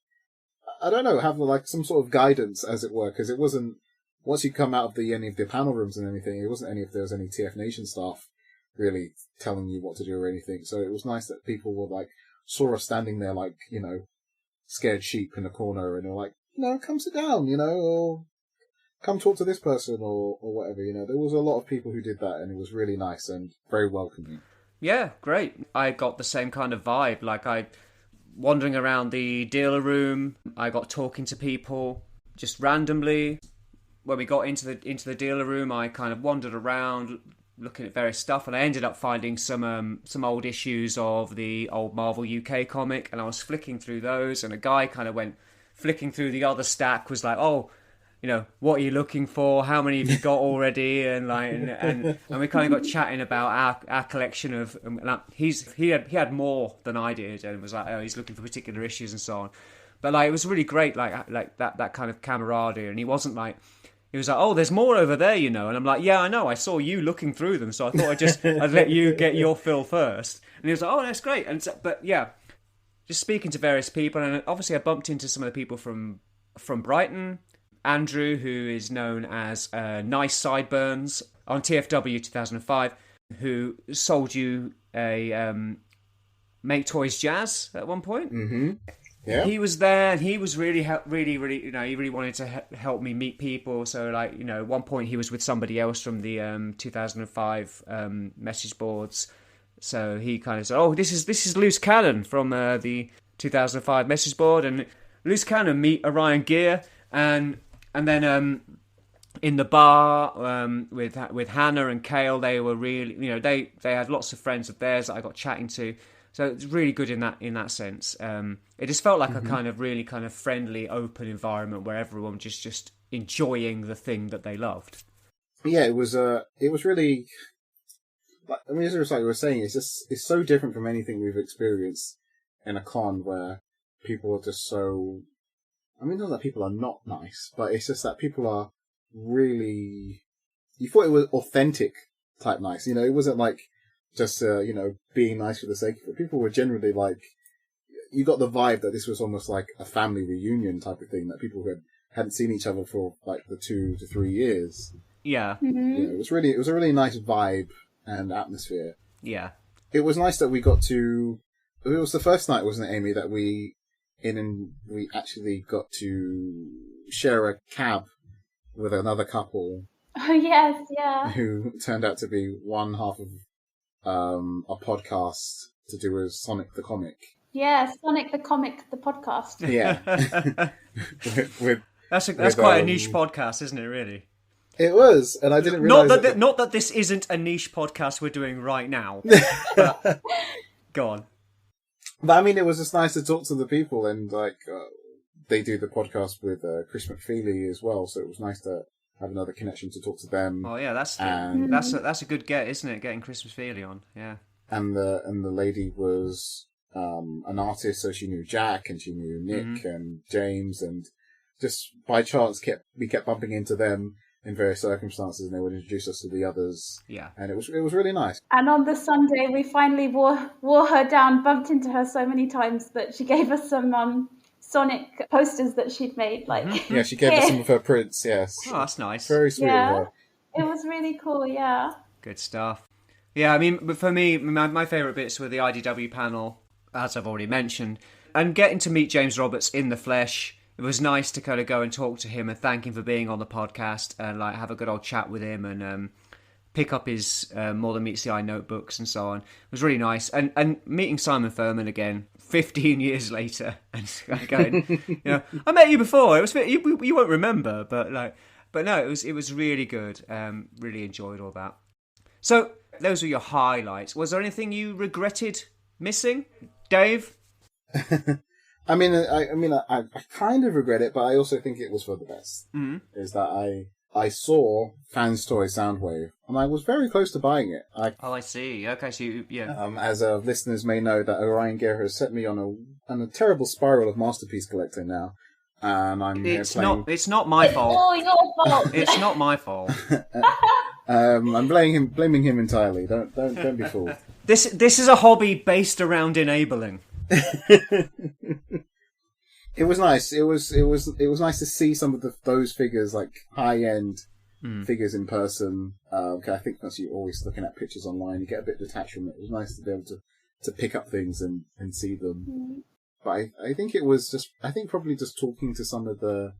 I don't know, have some sort of guidance, as it were, because it wasn't, once you come out of any of the panel rooms and anything, it wasn't there was any TFNation staff really telling you what to do or anything. So it was nice that people were saw us standing there scared sheep in a corner, and they're like, come sit down, or come talk to this person, or whatever, There was a lot of people who did that, and it was really nice and very welcoming. Yeah, great. I got the same kind of vibe. Wandering around the dealer room, I got talking to people just randomly. When we got into the dealer room, I kind of wandered around looking at various stuff, and I ended up finding some old issues of the old Marvel UK comic, and I was flicking through those, and a guy kind of went flicking through the other stack, was like, oh, what are you looking for? How many have you got already? And and we kind of got chatting about our collection of. He had more than I did, and was like, oh, he's looking for particular issues and so on. But it was really great, that kind of camaraderie, and he wasn't like. He was like, oh, there's more over there, And I'm like, yeah, I know. I saw you looking through them, so I thought I'd let you get your fill first. And he was like, oh, that's great. But yeah, just speaking to various people, and obviously I bumped into some of the people from Brighton. Andrew, who is known as Nice Sideburns on TFW 2005, who sold you a Make Toys Jazz at one point. Mm-hmm. Yeah. He was there, and he was really, he really wanted to help me meet people. So, at one point he was with somebody else from the 2005 message boards. So he kind of said, "Oh, this is Loose Cannon from the 2005 message board," and Loose Cannon meet Orion Ghia, and then in the bar with Hannah and Kale, they were really, they had lots of friends of theirs that I got chatting to. So it's really good in that sense. It just felt like a kind of really kind of friendly, open environment where everyone just enjoying the thing that they loved. Yeah, it was really. I mean, as we were saying, it's so different from anything we've experienced in a con where people are just so. I mean, not that people are not nice, but it's just that people are really. You thought it was authentic type nice, you know. It wasn't like just being nice for the sake of it. People were generally like. You got the vibe that this was almost like a family reunion type of thing, that people who hadn't seen each other for like the 2 to 3 years. Yeah. Mm-hmm. Yeah, it was a really nice vibe and atmosphere. Yeah. It was nice that we got to. It was the first night, wasn't it, Amy, that we actually got to share a cab with another couple. Oh yes, yeah. Who turned out to be one half of a podcast to do with Sonic the Comic. Yeah, Sonic the Comic, the podcast. Yeah. That's quite a niche podcast, isn't it, really? It was, and I didn't realise... Not that this isn't a niche podcast we're doing right now. But, go on. But I mean, it was just nice to talk to the people, and they do the podcast with Chris McFeely as well, so it was nice to have another connection to talk to them. Oh yeah, that's a good get, isn't it? Getting Chris McFeely on, yeah. And the lady was an artist, so she knew Jack and she knew Nick and James, and just by chance we kept bumping into them in various circumstances, and they would introduce us to the others. Yeah, and it was really nice. And on the Sunday, we finally wore her down, bumped into her so many times that she gave us some Sonic posters that she'd made. Like, yeah, she gave us some of her prints. Yes, oh, that's nice. Very sweet of her. It was really cool. Yeah, good stuff. Yeah, I mean, for me, my favourite bits were the IDW panel, as I've already mentioned, and getting to meet James Roberts in the flesh. It was nice to kind of go and talk to him and thank him for being on the podcast and like have a good old chat with him and pick up his More Than Meets the Eye notebooks and so on. It was really nice. And meeting Simon Furman again 15 years later and going, I met you before. It was you won't remember, but no, it was really good. Really enjoyed all that. So those were your highlights. Was there anything you regretted missing, Dave? I mean, I kind of regret it, but I also think it was for the best. Mm-hmm. Is that I saw Fans Toy Soundwave, and I was very close to buying it. I see. Okay, so yeah. As listeners may know, that Orion Ghia has set me on a terrible spiral of masterpiece collecting now, and I'm It's not my fault. It's all your fault. It's not my fault. I'm blaming him entirely. Don't be fooled. This is a hobby based around enabling. It was nice. It was nice to see some of those figures, like high end figures in person. I think once you're always looking at pictures online, you get a bit detached from it. It was nice to be able to pick up things and see them. Mm. But I think it was probably just talking to some of the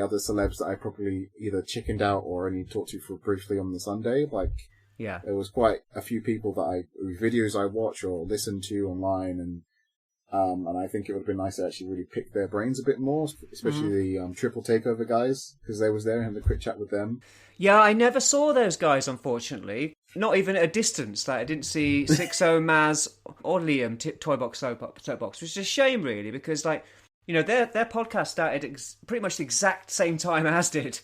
other celebs that I probably either chickened out or only talked to for briefly on the Sunday. Like, yeah, there was quite a few people whose videos I watch or listen to online, and I think it would have been nice to actually really pick their brains a bit more, especially the Triple Takeover guys, because they was there and had a quick chat with them. Yeah, I never saw those guys, unfortunately. Not even at a distance. Like, I didn't see 60 Maz or Liam Toybox Soapbox, which is a shame, really, because their podcast started pretty much the exact same time as did,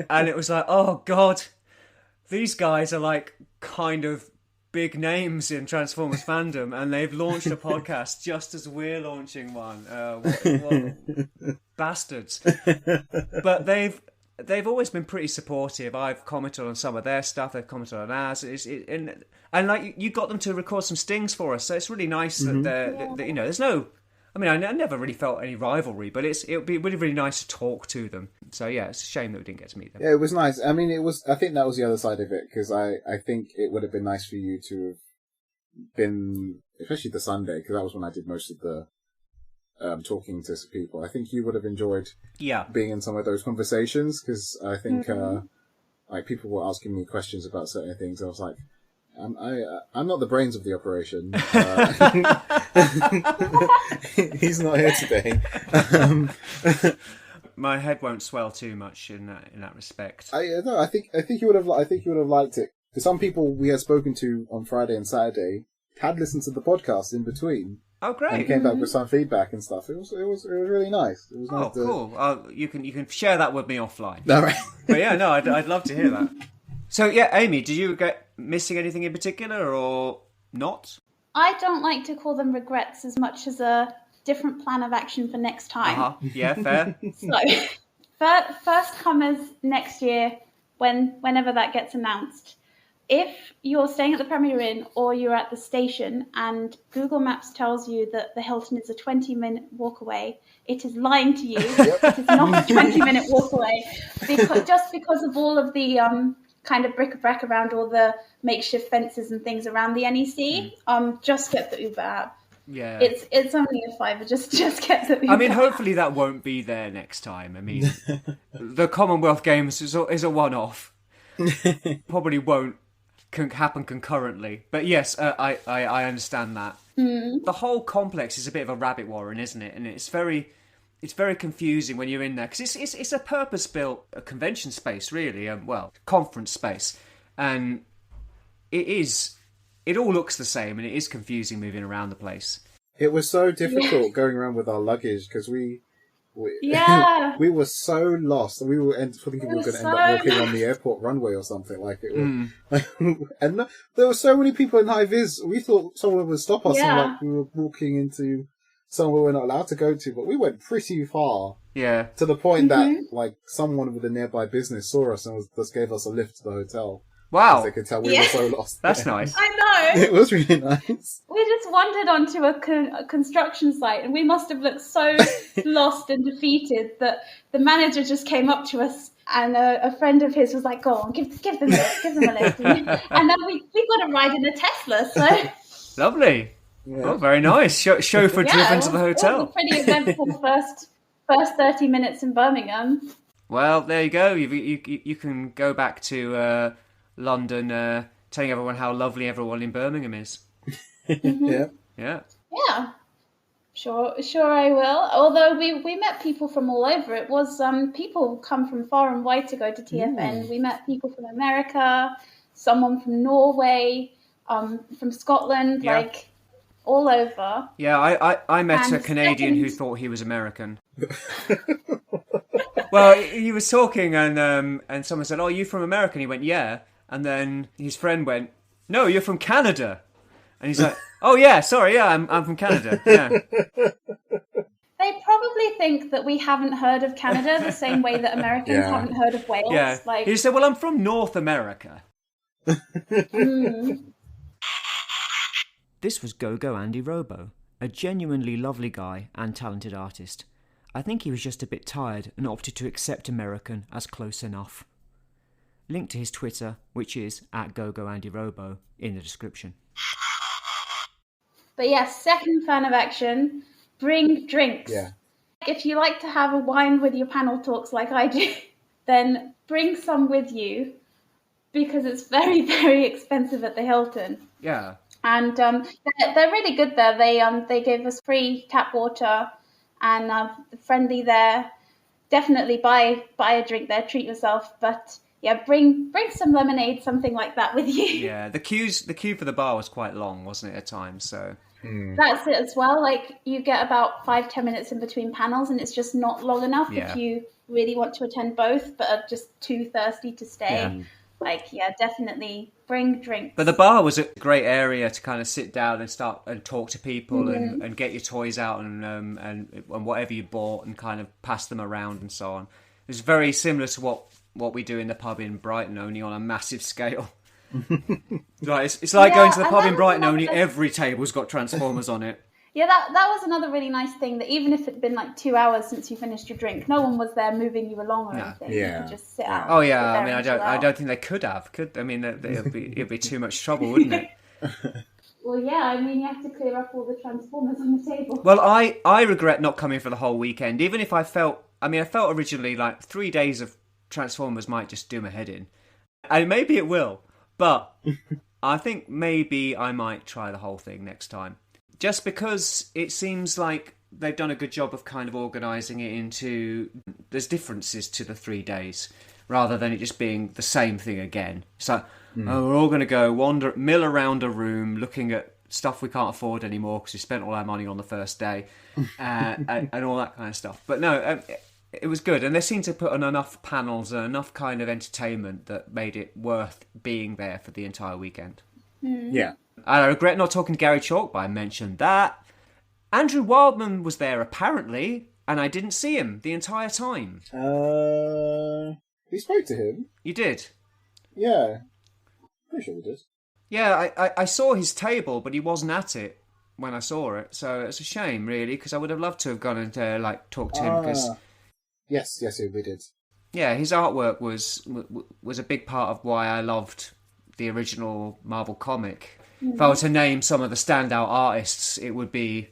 and it was like, oh god, these guys are like kind of big names in Transformers fandom, and they've launched a podcast just as we're launching one. What bastards! But they've always been pretty supportive. I've commented on some of their stuff. They've commented on ours. And like you got them to record some stings for us, so it's really nice that there's no. I mean, I never really felt any rivalry, but it would be really, really nice to talk to them. So yeah, it's a shame that we didn't get to meet them. Yeah, it was nice. I mean, I think that was the other side of it, because I think it would have been nice for you to have been, especially the Sunday, because that was when I did most of the talking to some people. I think you would have enjoyed being in some of those conversations, because I think like people were asking me questions about certain things. I was like, I'm not the brains of the operation. He's not here today. My head won't swell too much in that respect. I think you would have liked it, because some people we had spoken to on Friday and Saturday had listened to the podcast in between. Oh, great! And came back with some feedback and stuff. It was really nice. It was nice. Cool. You can share that with me offline. All right. But yeah, no, I'd love to hear that. So yeah, Amy, did you get missing anything in particular or not? I don't like to call them regrets as much as a different plan of action for next time. Yeah, fair. So, first comers next year, whenever that gets announced. If you're staying at the Premier Inn or you're at the station and Google Maps tells you that the Hilton is a 20-minute walk away, it is lying to you. It is not a 20-minute walk away, because of all of the kind of bric-a-brac around all the makeshift fences and things around the NEC. Just get the Uber app. Yeah, it's only a £5. Just get the Uber. I mean, hopefully that won't be there next time. I mean, the Commonwealth Games is a one-off. Probably won't happen concurrently, but yes, I understand that. The whole complex is a bit of a rabbit warren, isn't it? And it's very confusing when you're in there because it's a purpose-built convention space, really. Conference space, and it all looks the same, and it is confusing moving around the place. It was so difficult going around with our luggage because we were so lost. We were thinking we were going to end up walking on the airport runway or something like it. And there were so many people in high vis. We thought someone would stop us and we were walking into somewhere we're not allowed to go to, but we went pretty far. Yeah. To the point that someone with a nearby business saw us and just gave us a lift to the hotel. Wow. They could tell we were so lost. That's nice. I know. It was really nice. We just wandered onto a construction site and we must have looked so lost and defeated that the manager just came up to us and a friend of his was like, go on, give them a lift. And then we got a ride in a Tesla, so... Lovely. Yeah. Oh, very nice. Chauffeur driven to the hotel. It was a pretty eventful first 30 minutes in Birmingham. Well, there you go. You can go back to London telling everyone how lovely everyone in Birmingham is. Yeah. Sure I will. Although we met people from all over. It was people come from far and wide to go to TFN. We met people from America, someone from Norway, from Scotland, all over. Yeah, I met a Canadian who thought he was American. Well, he was talking and someone said, "Oh, you from America?" And he went, "Yeah." And then his friend went, "No, you're from Canada." And he's like, "Oh yeah, sorry, yeah, I'm from Canada." Yeah. They probably think that we haven't heard of Canada the same way that Americans haven't heard of Wales. Yeah. He said, "Well, I'm from North America." This was Go-Go Andy Robo, a genuinely lovely guy and talented artist. I think he was just a bit tired and opted to accept American as close enough. Link to his Twitter, which is @GoGoAndyRobo, in the description. But yes, second plan of action, bring drinks. Yeah. If you like to have a wine with your panel talks like I do, then bring some with you because it's very, very expensive at the Hilton. Yeah. And they're really good there. They gave us free tap water and friendly there. Definitely buy a drink there, treat yourself. But yeah, bring some lemonade, something like that with you. Yeah, the queue for the bar was quite long, wasn't it, at times? So that's it as well. You get about 5-10 minutes in between panels, and it's just not long enough if you really want to attend both, but are just too thirsty to stay. Definitely bring drinks. But the bar was a great area to kind of sit down and start and talk to people and get your toys out and whatever you bought and kind of pass them around and so on. It was very similar to what we do in the pub in Brighton, only on a massive scale. It's like going to the pub in Brighton, only every table's got Transformers on it. Yeah, that was another really nice thing, that even if it'd been 2 hours since you finished your drink, no one was there moving you along or anything. Yeah. You could just sit out. Oh yeah, I mean, I don't think they could have. I mean, it'd be too much trouble, wouldn't it? Well, yeah, I mean, you have to clear up all the Transformers on the table. Well, I regret not coming for the whole weekend, even if I felt originally 3 days of Transformers might just do my head in. And maybe it will, but I think maybe I might try the whole thing next time. Just because it seems like they've done a good job of kind of organising it into... There's differences to the 3 days, rather than it just being the same thing again. It's like, we're all going to go mill around a room looking at stuff we can't afford anymore because we spent all our money on the first day, and all that kind of stuff. But no, it was good, and they seemed to put on enough panels and enough kind of entertainment that made it worth being there for the entire weekend. Yeah. I regret not talking to Gary Chalk, but I mentioned that. Andrew Wildman was there apparently, and I didn't see him the entire time. We spoke to him. You did? Yeah. Pretty sure we did. Yeah, I saw his table, but he wasn't at it when I saw it, so it's a shame, really, because I would have loved to have gone and talk to him. Cause, yes, we did. Yeah, his artwork was a big part of why I loved the original Marvel comic. If I were to name some of the standout artists, it would be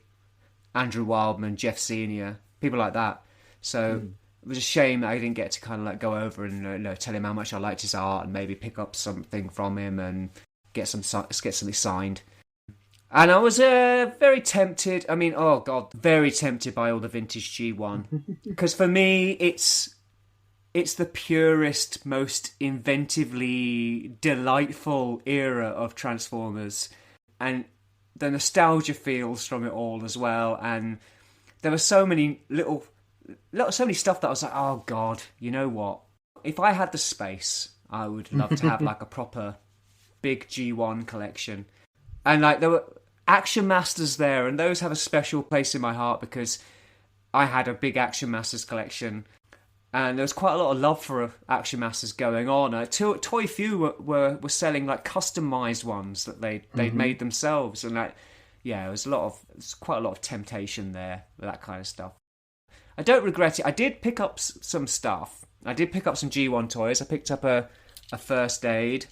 Andrew Wildman, Jeff Senior, people like that. So it was a shame that I didn't get to kind of go over and tell him how much I liked his art and maybe pick up something from him and get something signed. And I was very tempted. I mean, oh God, very tempted by all the vintage G1 because for me, it's the purest, most inventively delightful era of Transformers, and the nostalgia feels from it all as well. And there were so many so many stuff that I was like, oh God, you know what? If I had the space, I would love to have a proper big G1 collection. And there were Action Masters there, and those have a special place in my heart because I had a big Action Masters collection. And there was quite a lot of love for Action Masters going on. Toy Few were selling customized ones that they'd made themselves, and there was quite a lot of temptation there with that kind of stuff. I don't regret it. I did pick up some stuff. I did pick up some G1 toys. I picked up a First Aid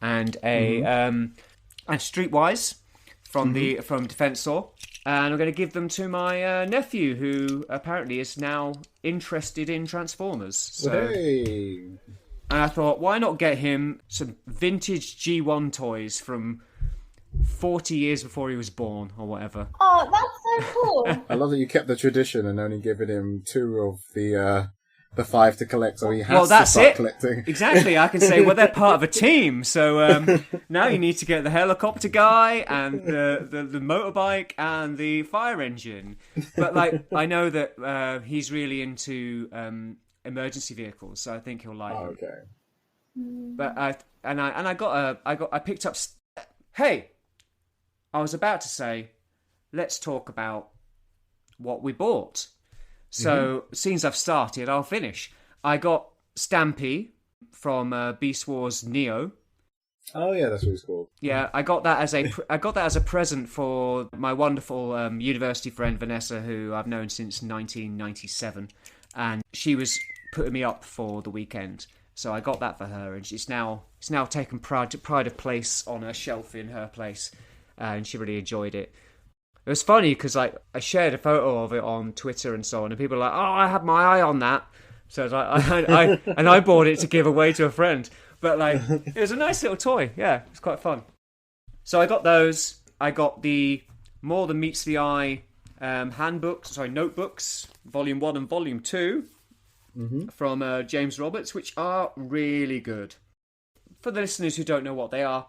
and and Streetwise from Defensor. And I'm going to give them to my nephew, who apparently is now interested in Transformers. So, hey. And I thought, why not get him some vintage G1 toys from 40 years before he was born, or whatever. Oh, that's so cool. I love that you kept the tradition and only given him 2 of the 5 to collect, so he has to start collecting. Exactly. I can say, well, they're part of a team, so now you need to get the helicopter guy and the motorbike and the fire engine. But I know that he's really into emergency vehicles, so I think he'll like them. Okay. But I picked up. Hey, I was about to say, let's talk about what we bought. So, since I've started, I'll finish. I got Stampy from Beast Wars Neo. Oh yeah, that's what he's called. Yeah, I got that as a present for my wonderful university friend Vanessa, who I've known since 1997, and she was putting me up for the weekend. So I got that for her, and it's now taken pride of place on a shelf in her place, and she really enjoyed it. It was funny because I shared a photo of it on Twitter and so on, and people were like, "Oh, I had my eye on that." So I was like, I bought it to give away to a friend. But it was a nice little toy. Yeah, it was quite fun. So I got those. I got the More Than Meets the Eye notebooks, Volume 1 and Volume 2 from James Roberts, which are really good. For the listeners who don't know what they are,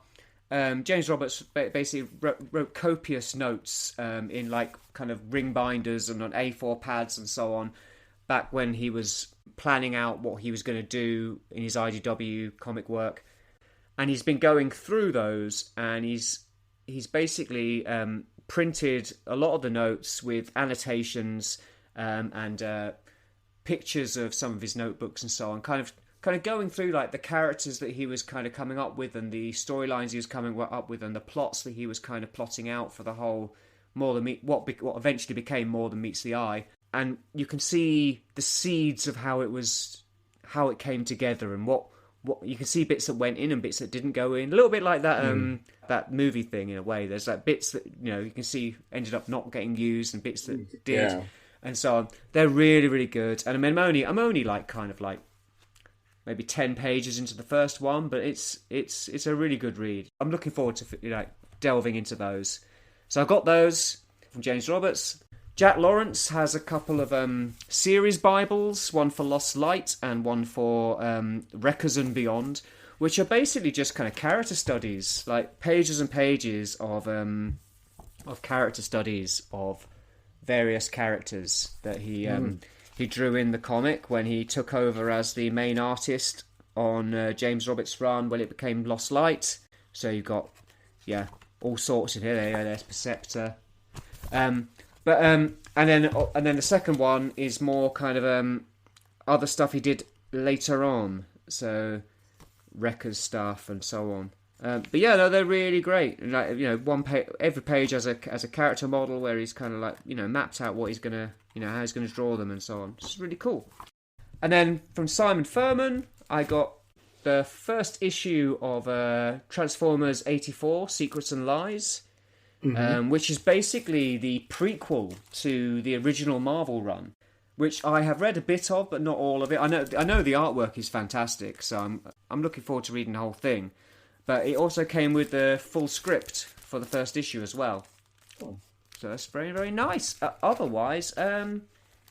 James Roberts basically wrote copious notes in kind of ring binders and on A4 pads and so on, back when he was planning out what he was going to do in his IDW comic work. And he's been going through those, and he's basically printed a lot of the notes with annotations and pictures of some of his notebooks and so on, kind of going through the characters that he was kind of coming up with, and the storylines he was coming up with, and the plots that he was kind of plotting out for the whole what eventually became More Than Meets the Eye. And you can see the seeds of how it came together, and what you can see bits that went in and bits that didn't go in. A little bit like that that movie thing in a way. There's bits that you can see ended up not getting used, and bits that did, and so on. They're really, really good. And I'm only maybe 10 pages into the first one, but it's a really good read. I'm looking forward to delving into those. So I got those from James Roberts. Jack Lawrence has a couple of series Bibles, one for Lost Light and one for Wreckers and Beyond, which are basically just kind of character studies, pages and pages of of character studies of various characters that he drew in the comic when he took over as the main artist on James Roberts' run when it became Lost Light. So you've got all sorts in here. There's Perceptor, and then the second one is more kind of other stuff he did later on. So Wrecker's stuff and so on. But yeah, no, they're really great. And like, one page, every page has a character model where he's kind of like mapped out what he's gonna how he's gonna draw them and so on. It's really cool. And then from Simon Furman, I got the first issue of Transformers '84: Secrets and Lies, which is basically the prequel to the original Marvel run, which I have read a bit of, but not all of it. I know the artwork is fantastic, so I'm looking forward to reading the whole thing. But it also came with the full script for the first issue as well. Oh. So that's very, very nice. Otherwise, that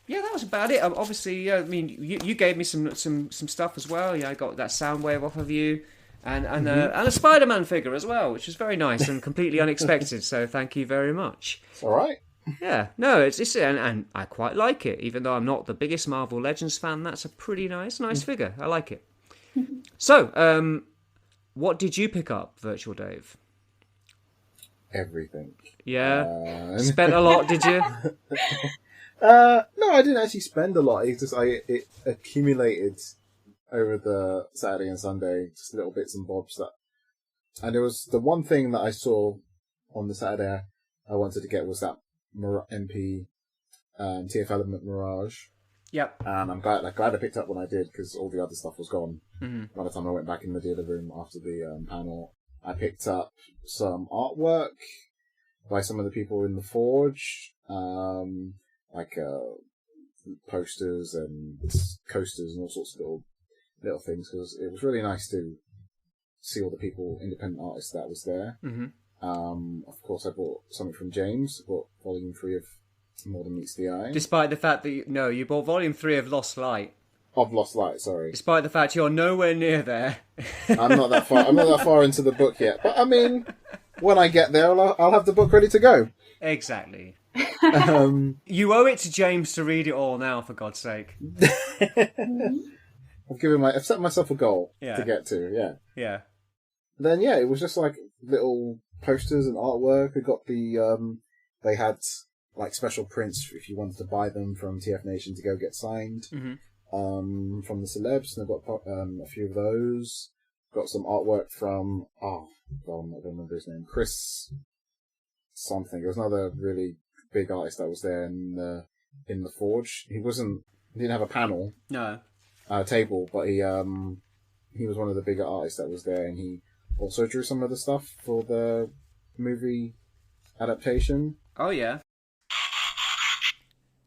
was about it. Obviously, I mean, you gave me some stuff as well. Yeah, I got that Soundwave off of you, and a Spider-Man figure as well, which was very nice and completely unexpected. So thank you very much. It's all right. Yeah, no, it's and I quite like it, even though I'm not the biggest Marvel Legends fan. That's a pretty nice figure. I like it. So, what did you pick up, Virtual Dave? Everything. Yeah, spent a lot, did you? No, I didn't actually spend a lot. It's just it accumulated over the Saturday and Sunday, just little bits and bobs and it was the one thing that I saw on the Saturday I wanted to get was that MP TF Element Mirage. Yep. And I'm glad I picked up when I did, because all the other stuff was gone. By the time I went back in the dealer room after the panel, I picked up some artwork by some of the people in the Forge, like posters and coasters and all sorts of little things, because it was really nice to see all the people, independent artists that was there. Of course, I bought something from James. I bought Volume 3 of More Than Meets the Eye. Despite the fact that you bought Volume 3 of Lost Light. Of Lost Light, sorry. Despite the fact you're nowhere near there. I'm not that far into the book yet. But I mean, when I get there, I'll have the book ready to go. Exactly. You owe it to James to read it all now, for God's sake. I've set myself a goal to get to. Yeah. Then it was just like little posters and artwork. We got they had like special prints if you wanted to buy them from TFNation to go get signed. From the celebs, and I've got a few of those. Got some artwork from I'm not gonna remember his name. Chris something. There was another really big artist that was there in the Forge. He didn't have a panel. No. Table, but he was one of the bigger artists that was there, and he also drew some of the stuff for the movie adaptation. Oh yeah.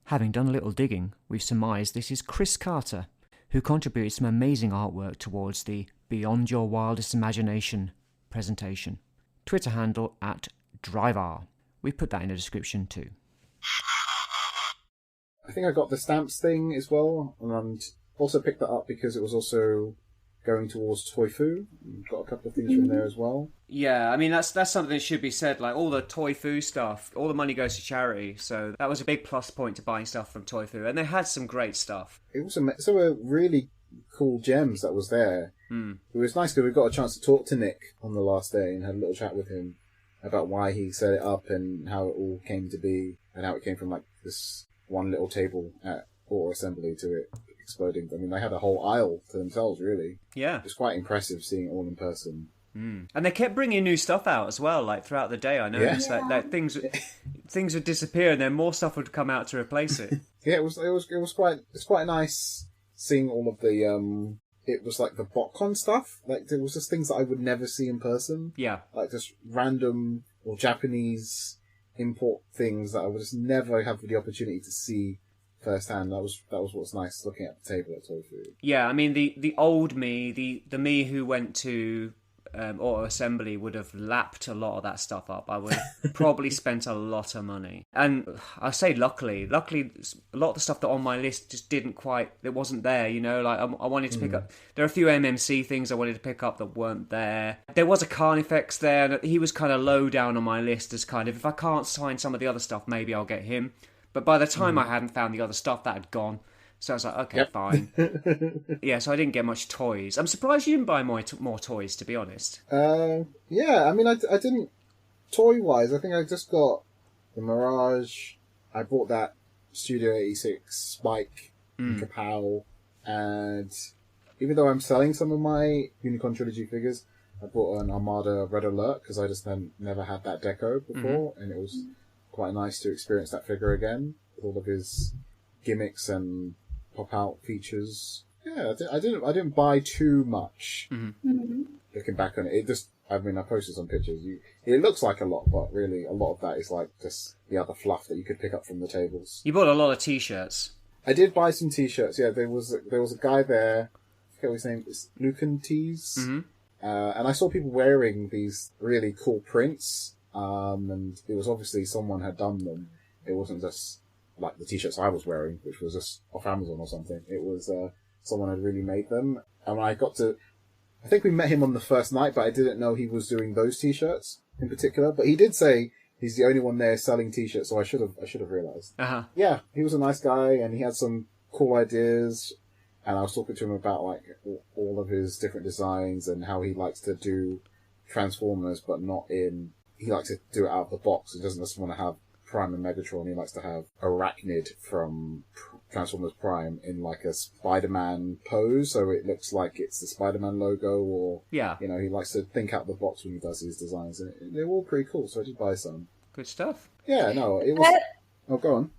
Having done a little digging, we've surmised this is Chris Carter, who contributed some amazing artwork towards the Beyond Your Wildest Imagination presentation. Twitter handle @DriveR. We put that in the description too. I think I got the stamps thing as well, and also picked that up because it was also going towards Toy Foo. Got a couple of things from there as well. Yeah, I mean that's something that should be said. Like all the Toy Foo stuff, all the money goes to charity, so that was a big plus point to buying stuff from Toy Foo, and they had some great stuff. It was some really cool gems that was there. It was nice because we got a chance to talk to Nick on the last day and had a little chat with him about why he set it up and how it all came to be, and how it came from like this one little table at Auto Assembly to it exploding. I mean, they had a whole aisle to themselves, really. Yeah. It was quite impressive seeing it all in person. And they kept bringing new stuff out as well, like throughout the day. I noticed that things would disappear and then more stuff would come out to replace it. It was quite nice seeing all of the it was like the BotCon stuff. Like there was just things that I would never see in person. Yeah. Like just random or Japanese import things that I would just never have the opportunity to see firsthand. That was what's nice looking at the table at Toy Food. Yeah, I mean the old me, the me who went to auto assembly would have lapped a lot of that stuff up. I would have probably spent a lot of money. And I say luckily, a lot of the stuff that on my list just it wasn't there, you know, like I wanted to pick up, there are a few MMC things I wanted to pick up that weren't there. There was a Carnifex there, and he was kind of low down on my list as kind of, if I can't find some of the other stuff, maybe I'll get him. But by the time I hadn't found the other stuff, that had gone. So I was like, okay, fine. Yeah, so I didn't get much toys. I'm surprised you didn't buy more toys, to be honest. Yeah, I mean, I didn't, toy-wise, I think I just got the Mirage. I bought that Studio 86 Spike in Kapow, and even though I'm selling some of my Unicorn Trilogy figures, I bought an Armada Red Alert, because I just never had that deco before, and it was quite nice to experience that figure again, with all of his gimmicks and pop-out features. Yeah, I didn't buy too much. Looking back on it, I posted some pictures. It looks like a lot, but really a lot of that is like just the other fluff that you could pick up from the tables. You bought a lot of t-shirts. I did buy some t-shirts. Yeah, there was a guy there. I forget what his name is. Lucan Tees. And I saw people wearing these really cool prints. And it was obviously someone had done them. It wasn't just like the t-shirts I was wearing, which was just off Amazon or something. It was someone had really made them. And when I think we met him on the first night, but I didn't know he was doing those t-shirts in particular. But he did say he's the only one there selling t-shirts, so I should have realised. Yeah, he was a nice guy, and he had some cool ideas. And I was talking to him about like all of his different designs and how he likes to do Transformers, but he likes to do it out of the box. He doesn't just want to have Prime and Megatron. He likes to have Arachnid from Transformers Prime in like a Spider-Man pose, so it looks like it's the Spider-Man logo, or he likes to think out the box when he does his designs, and they're all pretty cool. So I did buy some. Good stuff. Yeah, no, it was. Oh, go on.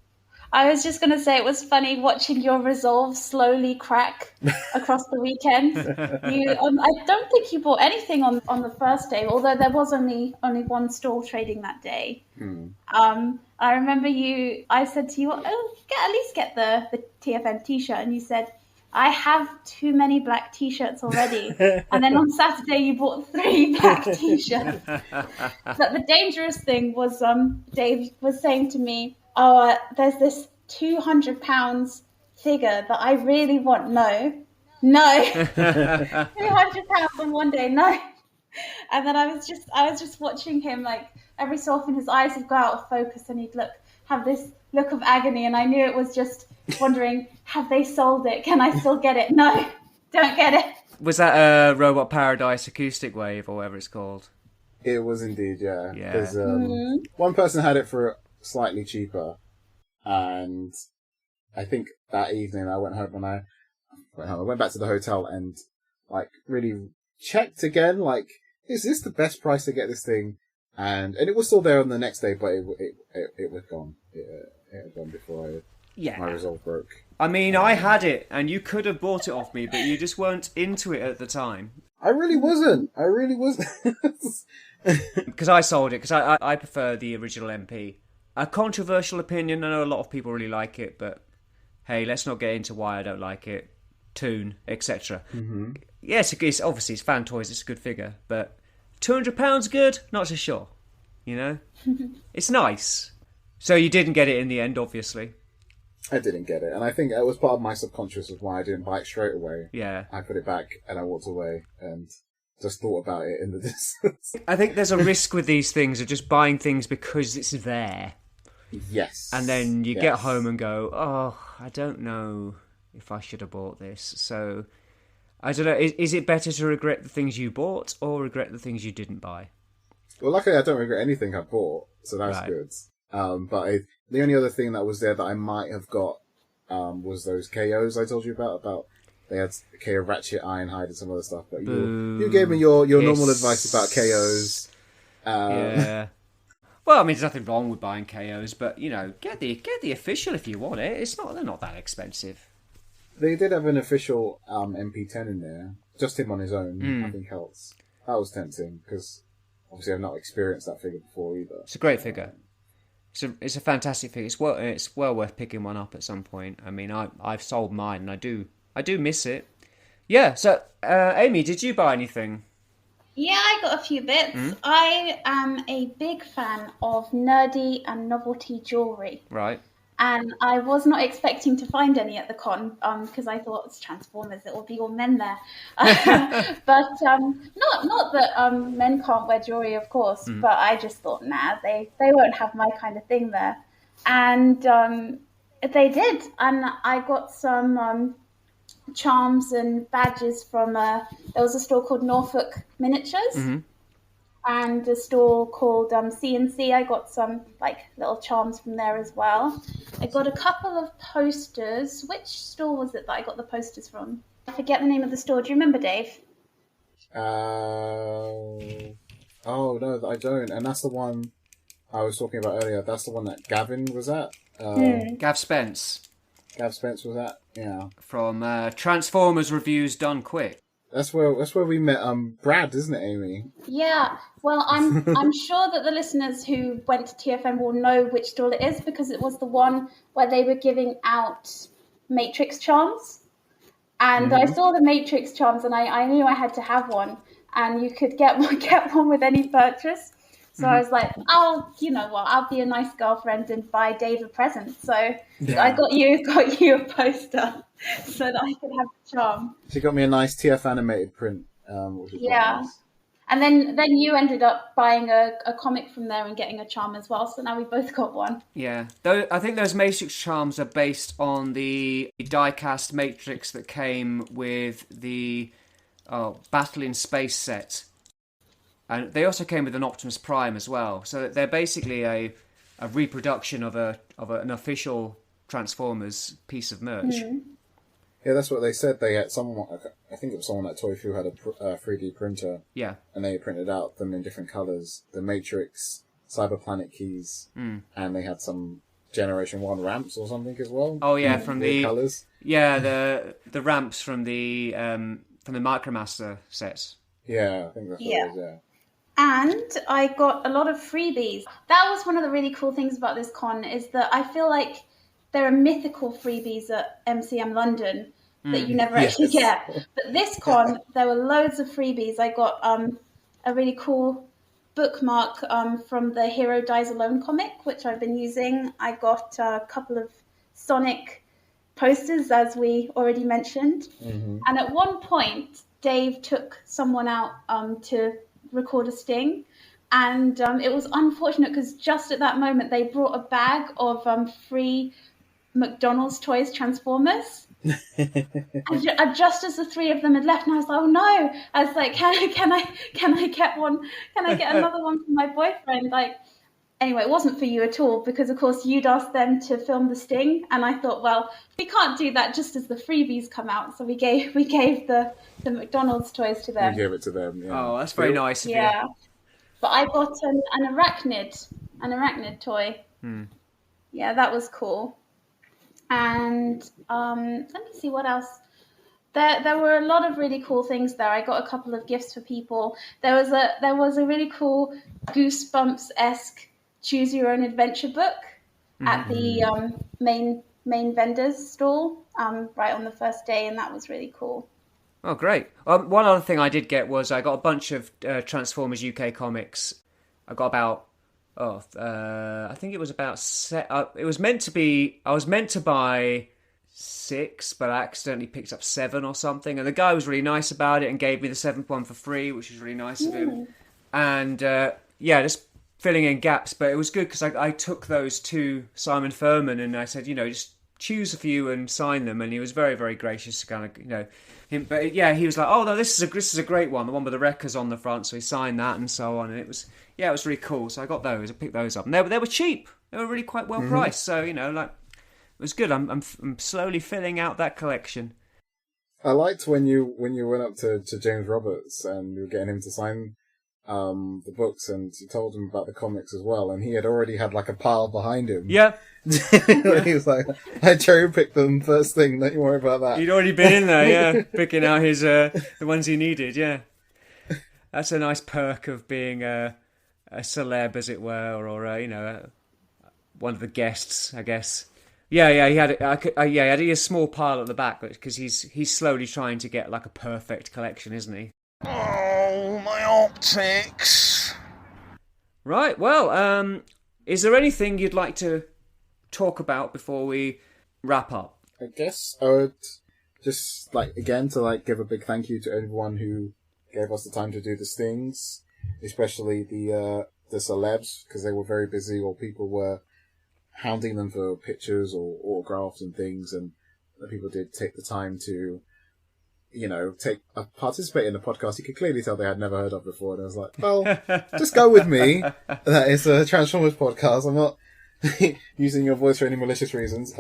I was just going to say it was funny watching your resolve slowly crack across the weekend. I don't think you bought anything on the first day, although there was only one stall trading that day. I remember I said to you, at least get the TFN t-shirt, and you said, I have too many black t-shirts already. And then on Saturday you bought 3 black t-shirts. But the dangerous thing was Dave was saying to me, there's this £200 figure that I really want. No. £200 in one day, no. And then I was just watching him, like every so often his eyes would go out of focus and he'd have this look of agony, and I knew it was just wondering, have they sold it? Can I still get it? No, don't get it. Was that a Robot Paradise acoustic wave or whatever it's called? It was indeed, yeah. Because one person had it for slightly cheaper, and I think that evening I went home, and I went back to the hotel and like really checked again, like, is this the best price to get this thing? And it was still there on the next day, but it was gone. It had gone before my resolve broke. I mean, I had it, and you could have bought it off me, but you just weren't into it at the time. I really wasn't. Because I sold it, because I prefer the original MP. A controversial opinion, I know a lot of people really like it, but hey, let's not get into why I don't like it, tune, etc. Yes, it's obviously it's fan toys, it's a good figure, but £200 good? Not so sure, you know? It's nice. So you didn't get it in the end, obviously. I didn't get it, and I think it was part of my subconscious of why I didn't buy it straight away. Yeah. I put it back, and I walked away, and just thought about it in the distance. I think there's a risk with these things of just buying things because it's there. Yes. And then you get home and go, oh, I don't know if I should have bought this. So, I don't know, is it better to regret the things you bought or regret the things you didn't buy? Well, luckily I don't regret anything I bought, so that's good. But the only other thing that was there that I might have got was those KOs I told you about. They had KO Ratchet, Ironhide, and some other stuff. But you gave me your normal advice about KOs. Yeah. Well, I mean, there's nothing wrong with buying KOs, but you know, get the official if you want it. They're not that expensive. They did have an official MP10 in there, just him on his own. I think helps. That was tempting because obviously I've not experienced that figure before either. It's a great figure. It's a fantastic figure. It's well worth picking one up at some point. I mean, I've sold mine, and I do miss it. Yeah. So, Amy, did you buy anything? Yeah, I got a few bits. I am a big fan of nerdy and novelty jewellery. Right. And I was not expecting to find any at the con because I thought it's Transformers, it will be all men there. But not that men can't wear jewelry, of course, but I just thought, nah, they won't have my kind of thing there. And they did. And I got some charms and badges from, there was a store called Norfolk Miniatures. And a store called C&C. I got some like little charms from there as well. I got a couple of posters. Which store was it that I got the posters from? I forget the name of the store. Do you remember, Dave? Oh no, I don't. And that's the one I was talking about earlier. That's the one that Gavin was at. Gav Spence. Gav Spence was at. Yeah. From Transformers Reviews Done Quick. That's where we met Brad, isn't it, Amy? Yeah. Well, I'm sure that the listeners who went to TFN will know which store it is because it was the one where they were giving out Matrix charms. And I saw the Matrix charms and I knew I had to have one. And you could get one with any purchase. So I was like, you know what, I'll be a nice girlfriend and buy Dave a present. So I got you a poster so that I could have the charm. She got me a nice TF animated print. Which is quite nice. And then you ended up buying a comic from there and getting a charm as well. So now we both got one. Yeah. I think those Matrix charms are based on the die-cast Matrix that came with the Battle in Space set. And they also came with an Optimus Prime as well. So they're basically a reproduction of an official Transformers piece of merch. Yeah, that's what they said. They had someone, I think it was someone at Toy Fu had a 3D printer. Yeah. And they printed out them in different colours. The Matrix, Cyber Planet keys, and they had some Generation 1 ramps or something as well. Oh yeah, from the colours. Yeah, the ramps from the Micromaster sets. Yeah, I think that's what it was, yeah. And I got a lot of freebies. That was one of the really cool things about this con is that I feel like there are mythical freebies at MCM London that you never actually get. But this con, there were loads of freebies. I got a really cool bookmark from the Hero Dies Alone comic, which I've been using. I got a couple of Sonic posters, as we already mentioned. And at one point, Dave took someone out to record a sting, and it was unfortunate because just at that moment they brought a bag of free McDonald's toys Transformers. And just as the three of them had left, and I was like, oh no, I was like, can I get one, can I get another one for my boyfriend? Like, anyway, it wasn't for you at all because of course you'd asked them to film the sting, and I thought, well, we can't do that just as the freebies come out, so we gave the McDonald's toys to them. We gave it to them. Yeah. Oh, that's very nice of you. Yeah, but I got an arachnid toy. Yeah, that was cool. And let me see what else. There were a lot of really cool things there. I got a couple of gifts for people. There was a really cool Goosebumps-esque Choose Your Own Adventure book at the main vendor's stall right on the first day, and that was really cool. Oh, great. One other thing I did get was I got a bunch of Transformers UK comics. I got about, I think it was about, I was meant to buy 6, but I accidentally picked up 7 or something. And the guy was really nice about it and gave me the 7th one for free, which was really nice of him. And just filling in gaps. But it was good because I took those to Simon Furman and I said, just choose a few and sign them. And he was very, very gracious to kind of, But yeah, he was like, oh no, this is a great one, the one with the wreckers on the front. So he signed that and so on, and it was really cool. So I got those, I picked those up, and they were cheap. They were really quite well priced. So it was good. I'm slowly filling out that collection. I liked when you went up to James Roberts and you were getting him to sign the books, and you told him about the comics as well, and he had already had like a pile behind him. Yeah. He was like, I cherry picked them first thing, don't you worry about that. He'd already been in there, picking out his the ones he needed, That's a nice perk of being a celeb, as it were, or one of the guests, I guess. Yeah, he had he had a small pile at the back because he's slowly trying to get like a perfect collection, isn't he? Oh, my optics. Right, well, is there anything you'd like to talk about before we wrap up? I guess I would just, again, to, give a big thank you to everyone who gave us the time to do these things, especially the celebs, because they were very busy, or people were hounding them for pictures or autographs and things, and the people did take the time to, participate in the podcast. You could clearly tell they had never heard of before, and I was like, well, just go with me. That is a Transformers podcast. I'm not using your voice for any malicious reasons.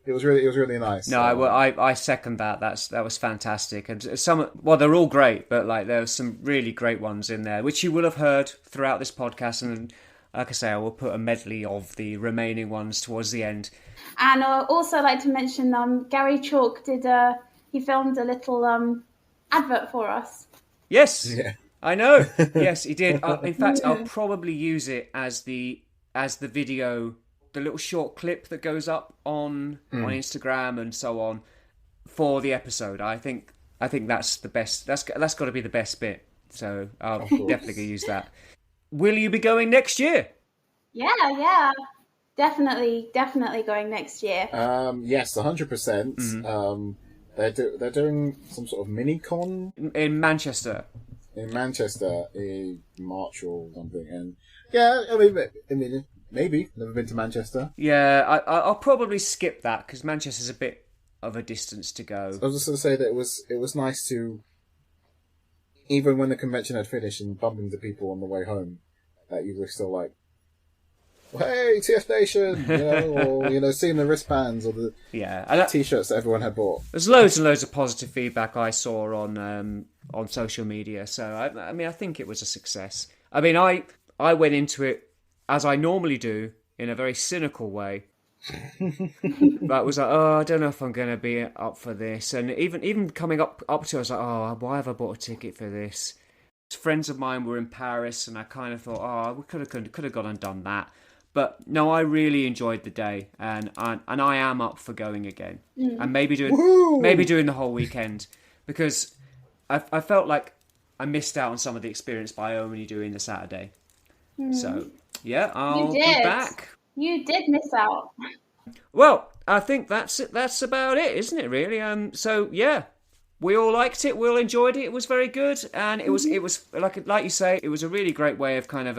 It was really nice. No, I second that. That was fantastic, and they're all great, but there were some really great ones in there, which you will have heard throughout this podcast. And like I say, I will put a medley of the remaining ones towards the end. And I'd also like to mention, Gary Chalk he filmed a little advert for us. Yes, yeah. I know. Yes, he did. In fact, I'll probably use it as the video, the little short clip that goes up on Instagram and so on for the episode. I think that's the best. That's got to be the best bit. So I'll definitely use that. Will you be going next year? Yeah. Definitely going next year. Yes, 100%. They're doing some sort of mini con in Manchester. In March or something, and yeah, I mean, maybe never been to Manchester. Yeah, I'll probably skip that because Manchester's a bit of a distance to go. I was just going to say that it was nice to, even when the convention had finished and bumping into people on the way home, that you were still like, hey, TFNation, or seeing the wristbands or the t-shirts that everyone had bought. There's loads and loads of positive feedback I saw on social media, so I think it was a success. I mean, I went into it as I normally do in a very cynical way. But it was like, I don't know if I'm going to be up for this, and even coming up to it, I was like, why have I bought a ticket for this? Friends of mine were in Paris, and I kind of thought, we could have gone and done that. But no, I really enjoyed the day, and I am up for going again, and maybe doing the whole weekend, because I felt like I missed out on some of the experience by only doing the Saturday. So yeah, I'll be back. You did miss out. Well, I think that's about it, isn't it? Really. So yeah, we all liked it. We all enjoyed it. It was very good, and it was like you say, it was a really great way of kind of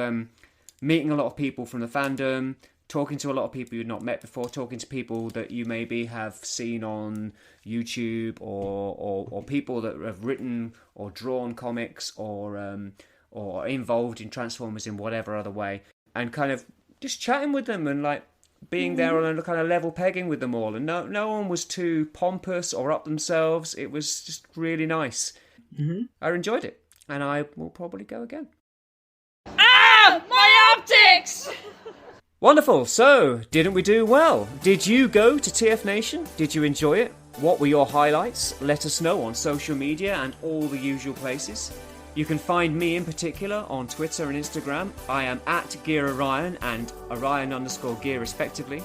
meeting a lot of people from the fandom, talking to a lot of people you'd not met before, talking to people that you maybe have seen on YouTube, or people that have written or drawn comics, or involved in Transformers in whatever other way, and kind of just chatting with them and being there on a kind of level pegging with them all, and no one was too pompous or up themselves. It was just really nice. I enjoyed it, and I will probably go again. My optics! Wonderful. So, didn't we do well? Did you go to TFNation? Did you enjoy it? What were your highlights? Let us know on social media and all the usual places. You can find me in particular on Twitter and Instagram. I am at Ghia Orion and Orion_Ghia respectively.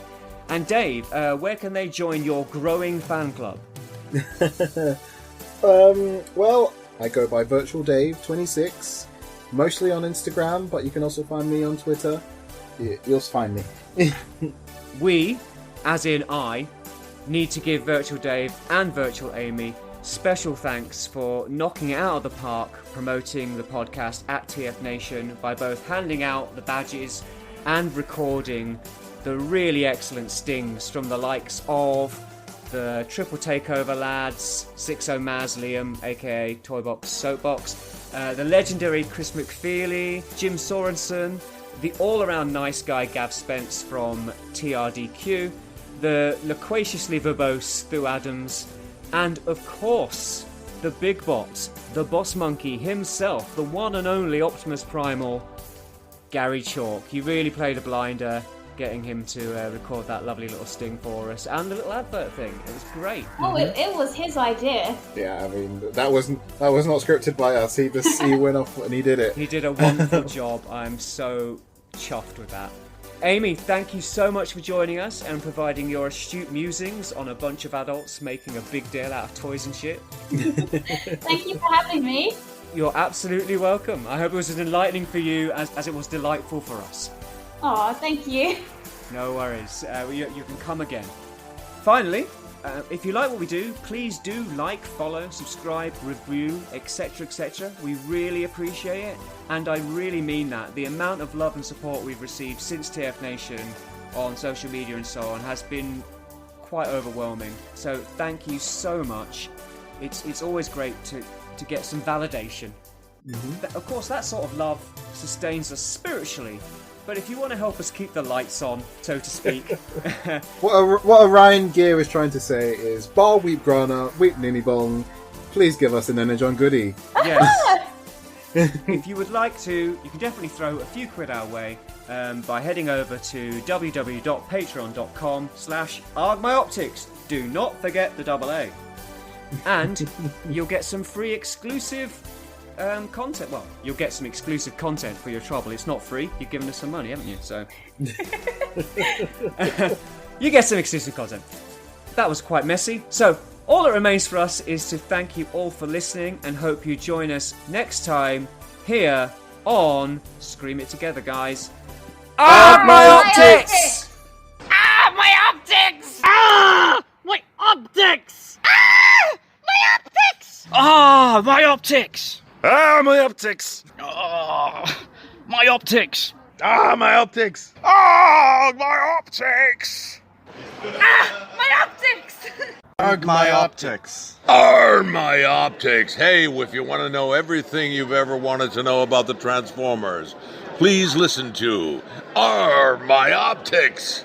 And Dave, where can they join your growing fan club? Well, I go by Virtual Dave 26, mostly on Instagram, but you can also find me on Twitter. You'll find me. We, as in I, need to give Virtual Dave and Virtual Amy special thanks for knocking it out of the park promoting the podcast at TFNation by both handing out the badges and recording the really excellent stings from the likes of the Triple Takeover lads, 60 Maz Liam, aka Toybox Soapbox, the legendary Chris McFeely, Jim Sorensen, the all-around nice guy Gav Spence from TRDQ, the loquaciously verbose Stu Adams, and of course, the big bot, the boss monkey himself, the one and only Optimus Primal, Gary Chalk. You really played a blinder getting him to record that lovely little sting for us, and the little advert thing. It was great. Oh, it was his idea. Yeah, I mean, that was not scripted by us. He went off and he did it. He did a wonderful job. I'm so chuffed with that. Amy, thank you so much for joining us and providing your astute musings on a bunch of adults making a big deal out of toys and shit. Thank you for having me. You're absolutely welcome. I hope it was as enlightening for you as it was delightful for us. Oh, thank you. No worries. You can come again. Finally, if you like what we do, please do like, follow, subscribe, review, etc., etc. We really appreciate it, and I really mean that. The amount of love and support we've received since TFNation on social media and so on has been quite overwhelming. So thank you so much. It's always great to get some validation. Mm-hmm. Of course, that sort of love sustains us spiritually. But if you want to help us keep the lights on, so to speak... What Orion Ghia is trying to say is, bar weep grana, weep ninny bong, please give us an energon goodie. Yes. If you would like to, you can definitely throw a few quid our way by heading over to www.patreon.com/argmyoptics. Do not forget the AA. And you'll get some free exclusive content. Well, you'll get some exclusive content for your trouble. It's not free. You've given us some money, haven't you? So you get some exclusive content. That was quite messy. So all that remains for us is to thank you all for listening and hope you join us next time here on Scream It Together, guys. Ah, my optics! Ah, my optics! Ah, my optics! Ah, my optics! Ah, my optics! Ah, my optics! Ah, my optics! Ah, my optics! Ah, my optics! Ah, my optics! Arg my optics! Arr, my optics! Hey, if you want to know everything you've ever wanted to know about the Transformers, please listen to Arr, my optics!